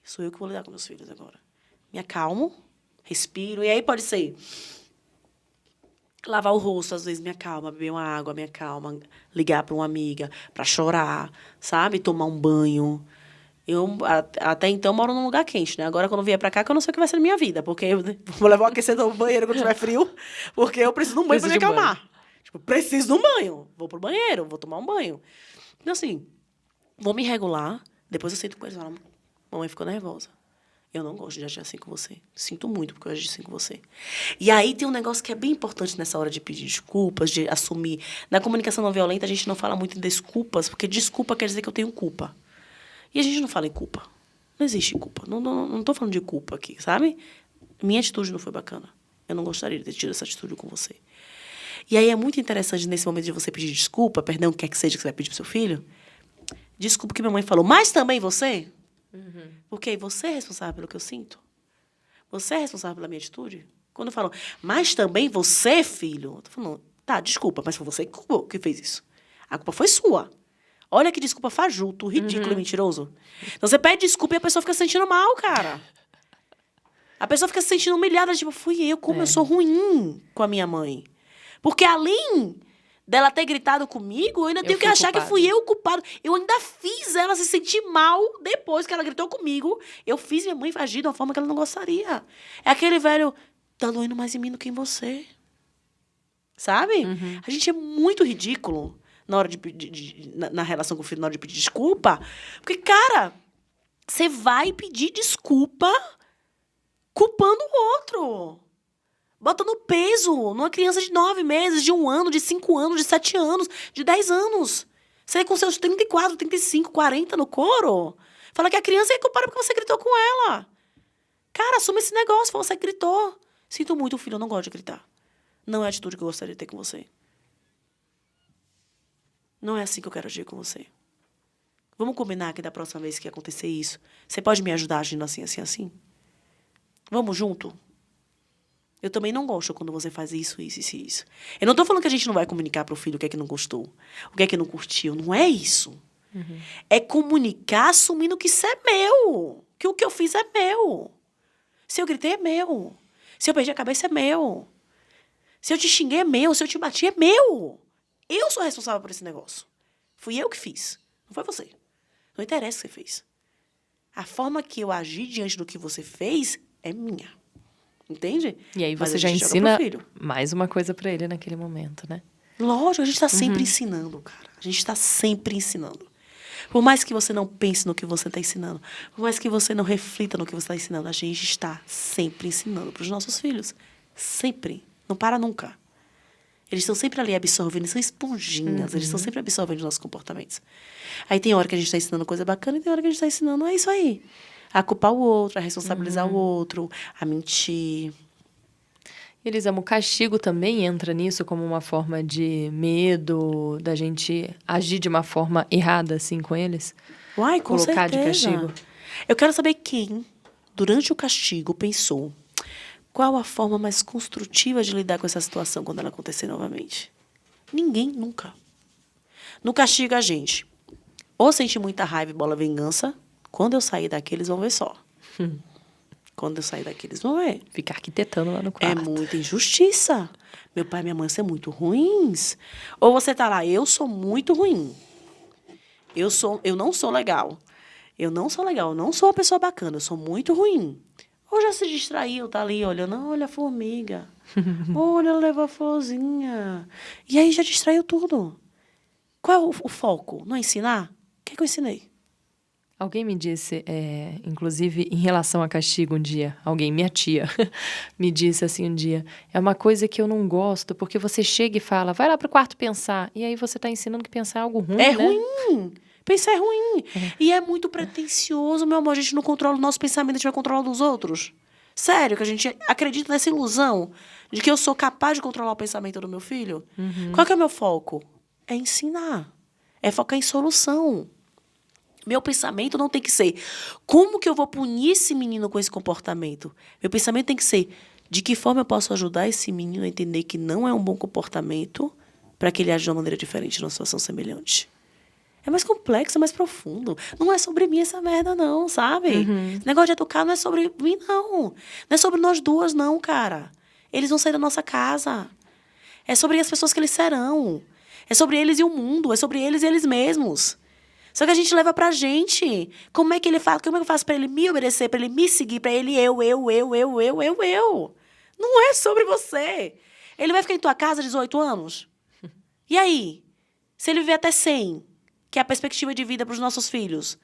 sou eu que vou lidar com meus filhos agora. Me acalmo, respiro, e aí pode ser lavar o rosto, às vezes me acalma, beber uma água, me acalma, ligar para uma amiga, para chorar, sabe? Tomar um banho. Eu, até então, moro num lugar quente, né? Agora, quando eu vier para cá, que eu não sei o que vai ser na minha vida, porque eu vou levar um aquecedor no banheiro quando tiver frio, porque eu preciso de um banho para me acalmar. Tipo, preciso de um banho. Vou pro banheiro, vou tomar um banho. Então, assim, vou me regular, depois eu sento com eles e falo, mamãe ficou nervosa. Eu não gosto de agir assim com você. Sinto muito porque eu agi assim com você. E aí tem um negócio que é bem importante nessa hora de pedir desculpas, de assumir. Na comunicação não violenta, a gente não fala muito em desculpas, porque desculpa quer dizer que eu tenho culpa. E a gente não fala em culpa. Não existe culpa. Não tô falando de culpa aqui, sabe? Minha atitude não foi bacana. Eu não gostaria de ter tido essa atitude com você. E aí é muito interessante nesse momento de você pedir desculpa, perdão, o que quer que seja que você vai pedir pro seu filho. Desculpa que minha mãe falou, mas também você... Porque você é responsável pelo que eu sinto. Você é responsável pela minha atitude. Quando eu falo, mas também você, filho. Eu tô falando, tá, desculpa, mas foi você que fez isso. A culpa foi sua. Olha que desculpa fajuto, ridículo e mentiroso. Então você pede desculpa e a pessoa fica se sentindo mal, cara. A pessoa fica se sentindo humilhada, tipo, fui eu, como eu sou ruim com a minha mãe. Porque além dela ter gritado comigo, eu ainda tenho que achar que fui eu o culpado. Eu ainda fiz ela se sentir mal depois que ela gritou comigo. Eu fiz minha mãe agir de uma forma que ela não gostaria. É aquele velho, tá doendo mais em mim do que em você. Sabe? A gente é muito ridículo na hora na relação com o filho, na hora de pedir desculpa. Porque, cara, você vai pedir desculpa culpando o outro. Botando peso numa criança de 9 meses, de 1 ano, de 5 anos, de 7 anos, de 10 anos. Você com seus 34, 35, 40 no couro. Fala que a criança é culpada porque você gritou com ela. Cara, assume esse negócio, você gritou. Sinto muito, filho, eu não gosto de gritar. Não é a atitude que eu gostaria de ter com você. Não é assim que eu quero agir com você. Vamos combinar que da próxima vez que acontecer isso, você pode me ajudar agindo assim, assim, assim? Vamos junto? Eu também não gosto quando você faz isso, isso, isso e isso. Eu não estou falando que a gente não vai comunicar para o filho o que é que não gostou, o que é que não curtiu. Não é isso. Uhum. É comunicar assumindo que isso é meu. Que o que eu fiz é meu. Se eu gritei, é meu. Se eu perdi a cabeça, é meu. Se eu te xinguei, é meu. Se eu te bati, é meu. Eu sou responsável por esse negócio. Fui eu que fiz. Não foi você. Não interessa o que você fez. A forma que eu agi diante do que você fez é minha. Entende? E aí você já ensina mais uma coisa pra ele naquele momento, né? Lógico, a gente tá sempre ensinando, cara. A gente tá sempre ensinando. Por mais que você não pense no que você está ensinando, por mais que você não reflita no que você está ensinando, a gente está sempre ensinando para os nossos filhos. Sempre. Não para nunca. Eles estão sempre ali absorvendo, eles são esponjinhas, eles estão sempre absorvendo os nossos comportamentos. Aí tem hora que a gente está ensinando coisa bacana e tem hora que a gente está ensinando, é isso aí. A culpar o outro, a responsabilizar o outro, a mentir. Elisama, o castigo também entra nisso como uma forma de medo, da gente agir de uma forma errada, assim, com eles? Uai, com colocar certeza. De castigo? Eu quero saber quem, durante o castigo, pensou qual a forma mais construtiva de lidar com essa situação quando ela acontecer novamente. Ninguém, nunca. No castigo, a gente ou sente muita raiva e bola vingança. Quando eu sair daqui, eles vão ver só. Quando eu sair daqui, eles vão ver. Ficar arquitetando lá no quarto. É muita injustiça. Meu pai e minha mãe são muito ruins. Ou você tá lá, eu sou muito ruim. Eu não sou legal. Eu não sou legal, eu não sou uma pessoa bacana, eu sou muito ruim. Ou já se distraiu, tá ali olhando, olha a formiga. Olha, ela levou a florzinha. E aí já distraiu tudo. Qual é o foco? Não é ensinar? O que é que eu ensinei? Alguém me disse, inclusive em relação a castigo um dia, minha tia, me disse assim um dia, é uma coisa que eu não gosto, porque você chega e fala, vai lá pro quarto pensar, e aí você tá ensinando que pensar é algo ruim, É né? ruim. Pensar é ruim. E é muito pretensioso, meu amor, a gente não controla o nosso pensamento, a gente vai controlar o dos outros. Sério, que a gente acredita nessa ilusão de que eu sou capaz de controlar o pensamento do meu filho? Qual que é o meu foco? É ensinar. É focar em solução. Meu pensamento não tem que ser como que eu vou punir esse menino com esse comportamento. Meu pensamento tem que ser de que forma eu posso ajudar esse menino a entender que não é um bom comportamento para que ele aja de uma maneira diferente numa situação semelhante. É mais complexo, é mais profundo. Não é sobre mim essa merda, não, sabe? Esse negócio de educar não é sobre mim, não. Não é sobre nós duas, não, cara. Eles vão sair da nossa casa. É sobre as pessoas que eles serão. É sobre eles e o mundo. É sobre eles e eles mesmos. Só que a gente leva pra gente. Como é que ele faz? Como é que eu faço pra ele me obedecer, pra ele me seguir, pra ele eu. Não é sobre você. Ele vai ficar em tua casa 18 anos? E aí? Se ele viver até 100, que é a perspectiva de vida pros nossos filhos,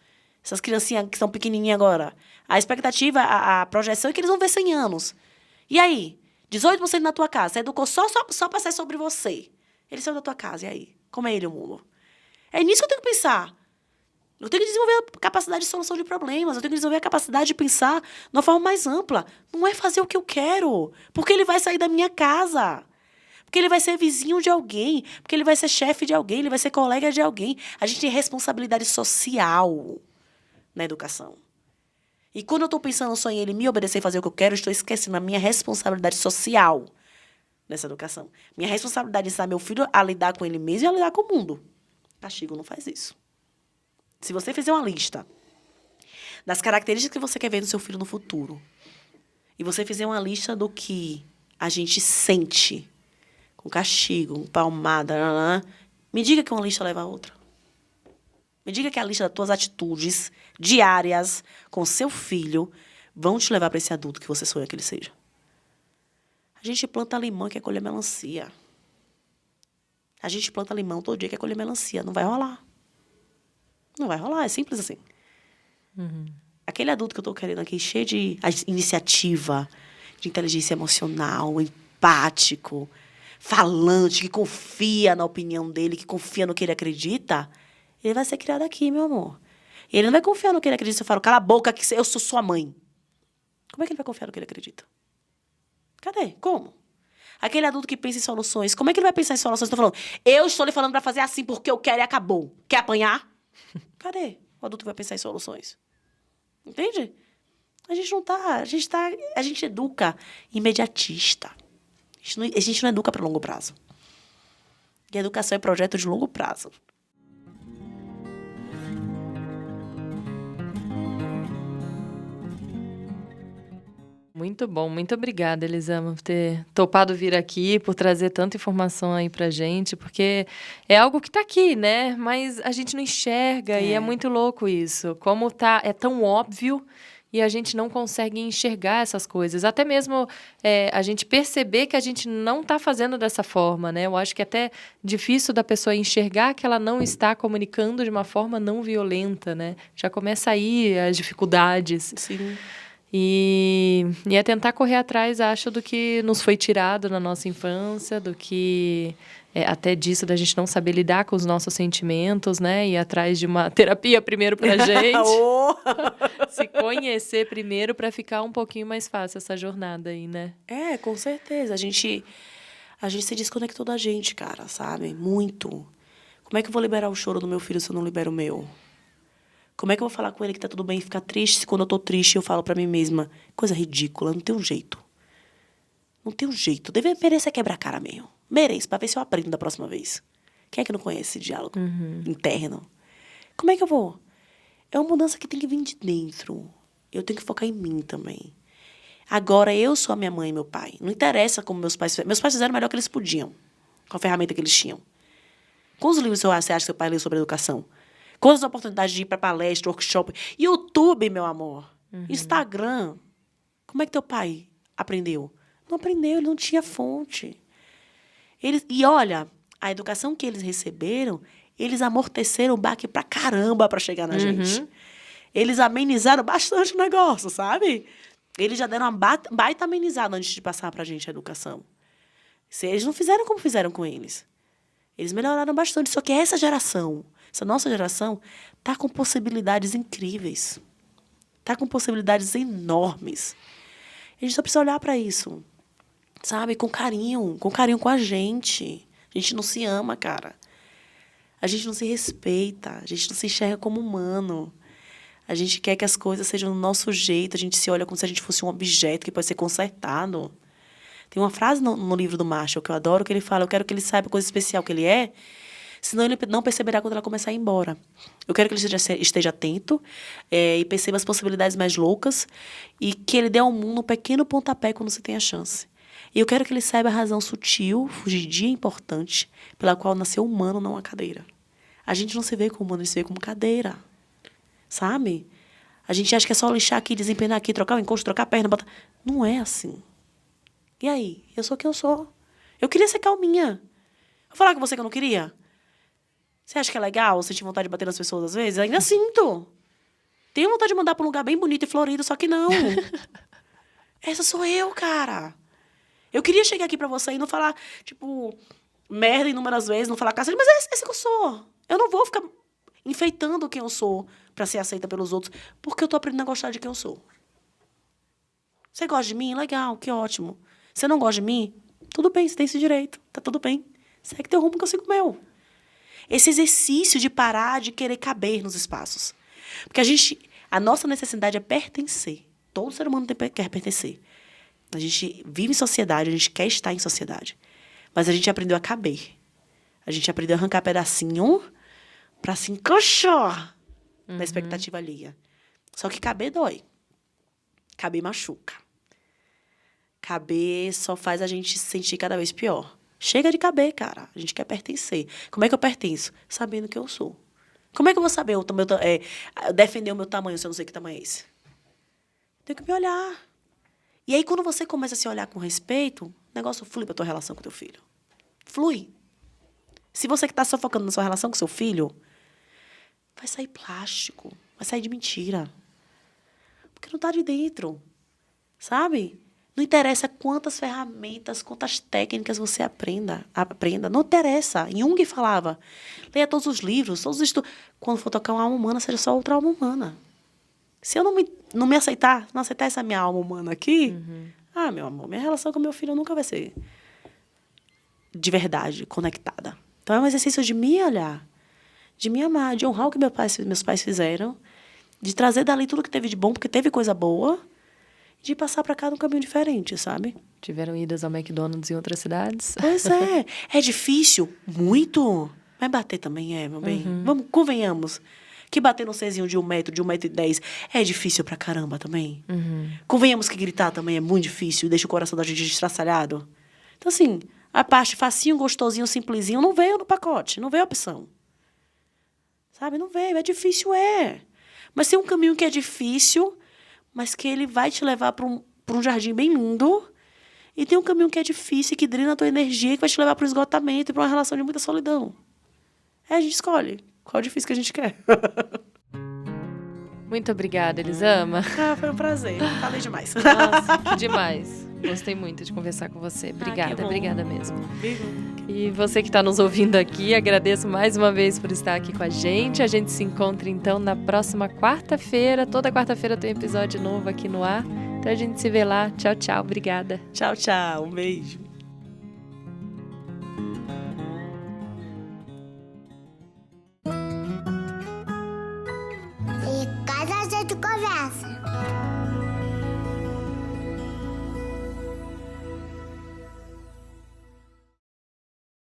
essas criancinhas que são pequenininhas agora, a expectativa, a projeção é que eles vão ver 100 anos. E aí? 18% na tua casa. Você educou só pra ser sobre você. Ele saiu da tua casa, e aí? Como é ele o mundo? É nisso que eu tenho que pensar. Eu tenho que desenvolver a capacidade de solução de problemas. Eu tenho que desenvolver a capacidade de pensar de uma forma mais ampla. Não é fazer o que eu quero. Porque ele vai sair da minha casa. Porque ele vai ser vizinho de alguém. Porque ele vai ser chefe de alguém. Ele vai ser colega de alguém. A gente tem responsabilidade social na educação. E quando eu estou pensando só em ele me obedecer e fazer o que eu quero, eu estou esquecendo a minha responsabilidade social nessa educação. Minha responsabilidade é ensinar meu filho a lidar com ele mesmo e a lidar com o mundo. Castigo não faz isso. Se você fizer uma lista das características que você quer ver no seu filho no futuro, e você fizer uma lista do que a gente sente com castigo, com palmada, me diga que uma lista leva a outra. Me diga que a lista das tuas atitudes diárias com seu filho vão te levar para esse adulto que você sonha que ele seja. A gente planta limão e quer colher melancia. A gente planta limão todo dia e quer colher melancia. Não vai rolar. Não vai rolar, é simples assim. aquele adulto que eu tô querendo aqui, cheio de iniciativa, de inteligência emocional, empático, falante, que confia na opinião dele, que confia no que ele acredita, ele vai ser criado aqui, meu amor. Ele não vai confiar no que ele acredita. Se eu falo, cala a boca, que eu sou sua mãe. Como é que ele vai confiar no que ele acredita? Cadê? Como? Aquele adulto que pensa em soluções, como é que ele vai pensar em soluções? Estou falando, eu estou lhe falando para fazer assim porque eu quero e acabou. Quer apanhar? Cadê o adulto que vai pensar em soluções? Entende? A gente não tá... A gente educa imediatista. A gente não educa para longo prazo. E a educação é projeto de longo prazo. Muito bom, muito obrigada, Elisama, por ter topado vir aqui, por trazer tanta informação aí pra gente, porque é algo que tá aqui, né? Mas a gente não enxerga e é muito louco isso. Como é tão óbvio e a gente não consegue enxergar essas coisas. Até mesmo a gente perceber que a gente não tá fazendo dessa forma, né? Eu acho que é até difícil da pessoa enxergar que ela não está comunicando de uma forma não violenta, né? Já começa aí as dificuldades. Sim. E é tentar correr atrás, acho, do que nos foi tirado na nossa infância, do que até disso da gente não saber lidar com os nossos sentimentos, né? Ir atrás de uma terapia primeiro pra gente. Se conhecer primeiro para ficar um pouquinho mais fácil essa jornada aí, né? Com certeza. A gente se desconectou da gente, cara, sabe? Muito. Como é que eu vou liberar o choro do meu filho se eu não libero o meu? Como é que eu vou falar com ele que tá tudo bem e ficar triste se quando eu tô triste eu falo pra mim mesma? Coisa ridícula, não tem um jeito. Não tem um jeito. Deve merecer quebrar a cara mesmo. Mereço, pra ver se eu aprendo da próxima vez. Quem é que não conhece esse diálogo interno? Como é que eu vou? É uma mudança que tem que vir de dentro. Eu tenho que focar em mim também. Agora, eu sou a minha mãe e meu pai. Não interessa como meus pais fizeram. Meus pais fizeram o melhor que eles podiam. Com a ferramenta que eles tinham. Quantos livros você acha que seu pai leu sobre educação? Quantas oportunidades de ir para palestra, workshop? YouTube, meu amor. Instagram. Como é que teu pai aprendeu? Não aprendeu, ele não tinha fonte. E olha, a educação que eles receberam, eles amorteceram o baque pra caramba para chegar na gente. Eles amenizaram bastante o negócio, sabe? Eles já deram uma baita amenizada antes de passar pra gente a educação. Eles não fizeram como fizeram com eles. Eles melhoraram bastante. Só que essa nossa geração, tá com possibilidades incríveis. Tá com possibilidades enormes. A gente só precisa olhar para isso, sabe? Com carinho com a gente. A gente não se ama, cara. A gente não se respeita. A gente não se enxerga como humano. A gente quer que as coisas sejam do nosso jeito. A gente se olha como se a gente fosse um objeto que pode ser consertado. Tem uma frase no livro do Marshall que eu adoro, que ele fala, eu quero que ele saiba a coisa especial que ele é, senão ele não perceberá quando ela começar a ir embora. Eu quero que ele esteja atento e perceba as possibilidades mais loucas e que ele dê ao mundo um pequeno pontapé quando você tem a chance. E eu quero que ele saiba a razão sutil, fugidia e importante, pela qual nasceu humano, não a cadeira. A gente não se vê como humano, a gente se vê como cadeira. Sabe? A gente acha que é só lixar aqui, desempenhar aqui, trocar o encosto, trocar a perna, botar... Não é assim. E aí? Eu sou quem eu sou. Eu queria ser calminha. Vou falar com você que eu não queria? Você acha que é legal sentir vontade de bater nas pessoas às vezes? Eu ainda sinto. Tenho vontade de mandar pra um lugar bem bonito e florido, só que não. Essa sou eu, cara. Eu queria chegar aqui pra você e não falar, tipo, merda inúmeras vezes, não falar cacete, mas é esse que eu sou. Eu não vou ficar enfeitando quem eu sou pra ser aceita pelos outros, porque eu tô aprendendo a gostar de quem eu sou. Você gosta de mim? Legal, que ótimo. Você não gosta de mim? Tudo bem, você tem esse direito. Tá tudo bem. Segue teu rumo que eu sigo o meu. Esse exercício de parar de querer caber nos espaços. Porque a nossa necessidade é pertencer. Todo ser humano quer pertencer. A gente vive em sociedade, a gente quer estar em sociedade. Mas a gente aprendeu a caber. A gente aprendeu a arrancar pedacinho para se encaixar na expectativa alheia. Só que caber dói. Caber machuca. Caber só faz a gente se sentir cada vez pior. Chega de caber, cara. A gente quer pertencer. Como é que eu pertenço? Sabendo que eu sou. Como é que eu vou saber defender o meu tamanho se eu não sei que tamanho é esse? Tenho que me olhar. E aí, quando você começa a se olhar com respeito, o negócio flui pra tua relação com teu filho. Flui. Se você que tá sufocando na sua relação com seu filho, vai sair plástico. Vai sair de mentira. Porque não está de dentro, sabe? Não interessa quantas ferramentas, quantas técnicas você aprenda. Não interessa. Jung falava, leia todos os livros, todos os estudos. Quando for tocar uma alma humana, seja só outra alma humana. Se eu não me aceitar, não aceitar essa minha alma humana aqui, meu amor, minha relação com meu filho nunca vai ser de verdade, conectada. Então, é um exercício de me olhar, de me amar, de honrar o que meus pais fizeram, de trazer dali tudo que teve de bom, porque teve coisa boa, de passar para cá num caminho diferente, sabe? Tiveram idas ao McDonald's em outras cidades? Pois é. É difícil? Muito. Mas bater também meu bem. Vamos, convenhamos. Que bater no cezinho de 1 metro, de 1,10 m, é difícil pra caramba também. Convenhamos que gritar também é muito difícil e deixa o coração da gente estraçalhado. Então, assim, a parte facinho, gostosinho, simplesinho, não veio no pacote, não veio a opção. Sabe? Não veio, é difícil, Mas tem um caminho que é difícil, mas que ele vai te levar para um jardim bem lindo. E tem um caminho que é difícil, que drena a tua energia, que vai te levar para o esgotamento e para uma relação de muita solidão. A gente escolhe qual é o difícil que a gente quer. Muito obrigada, Elisama. Foi um prazer. Falei demais. Nossa, que demais. Gostei muito de conversar com você. Obrigada, obrigada mesmo. E você que está nos ouvindo aqui, agradeço mais uma vez por estar aqui com a gente. A gente se encontra, então, na próxima quarta-feira. Toda quarta-feira tem um episódio novo aqui no ar. Então, a gente se vê lá. Tchau, tchau. Obrigada. Tchau, tchau. Um beijo. E casa a gente conversa.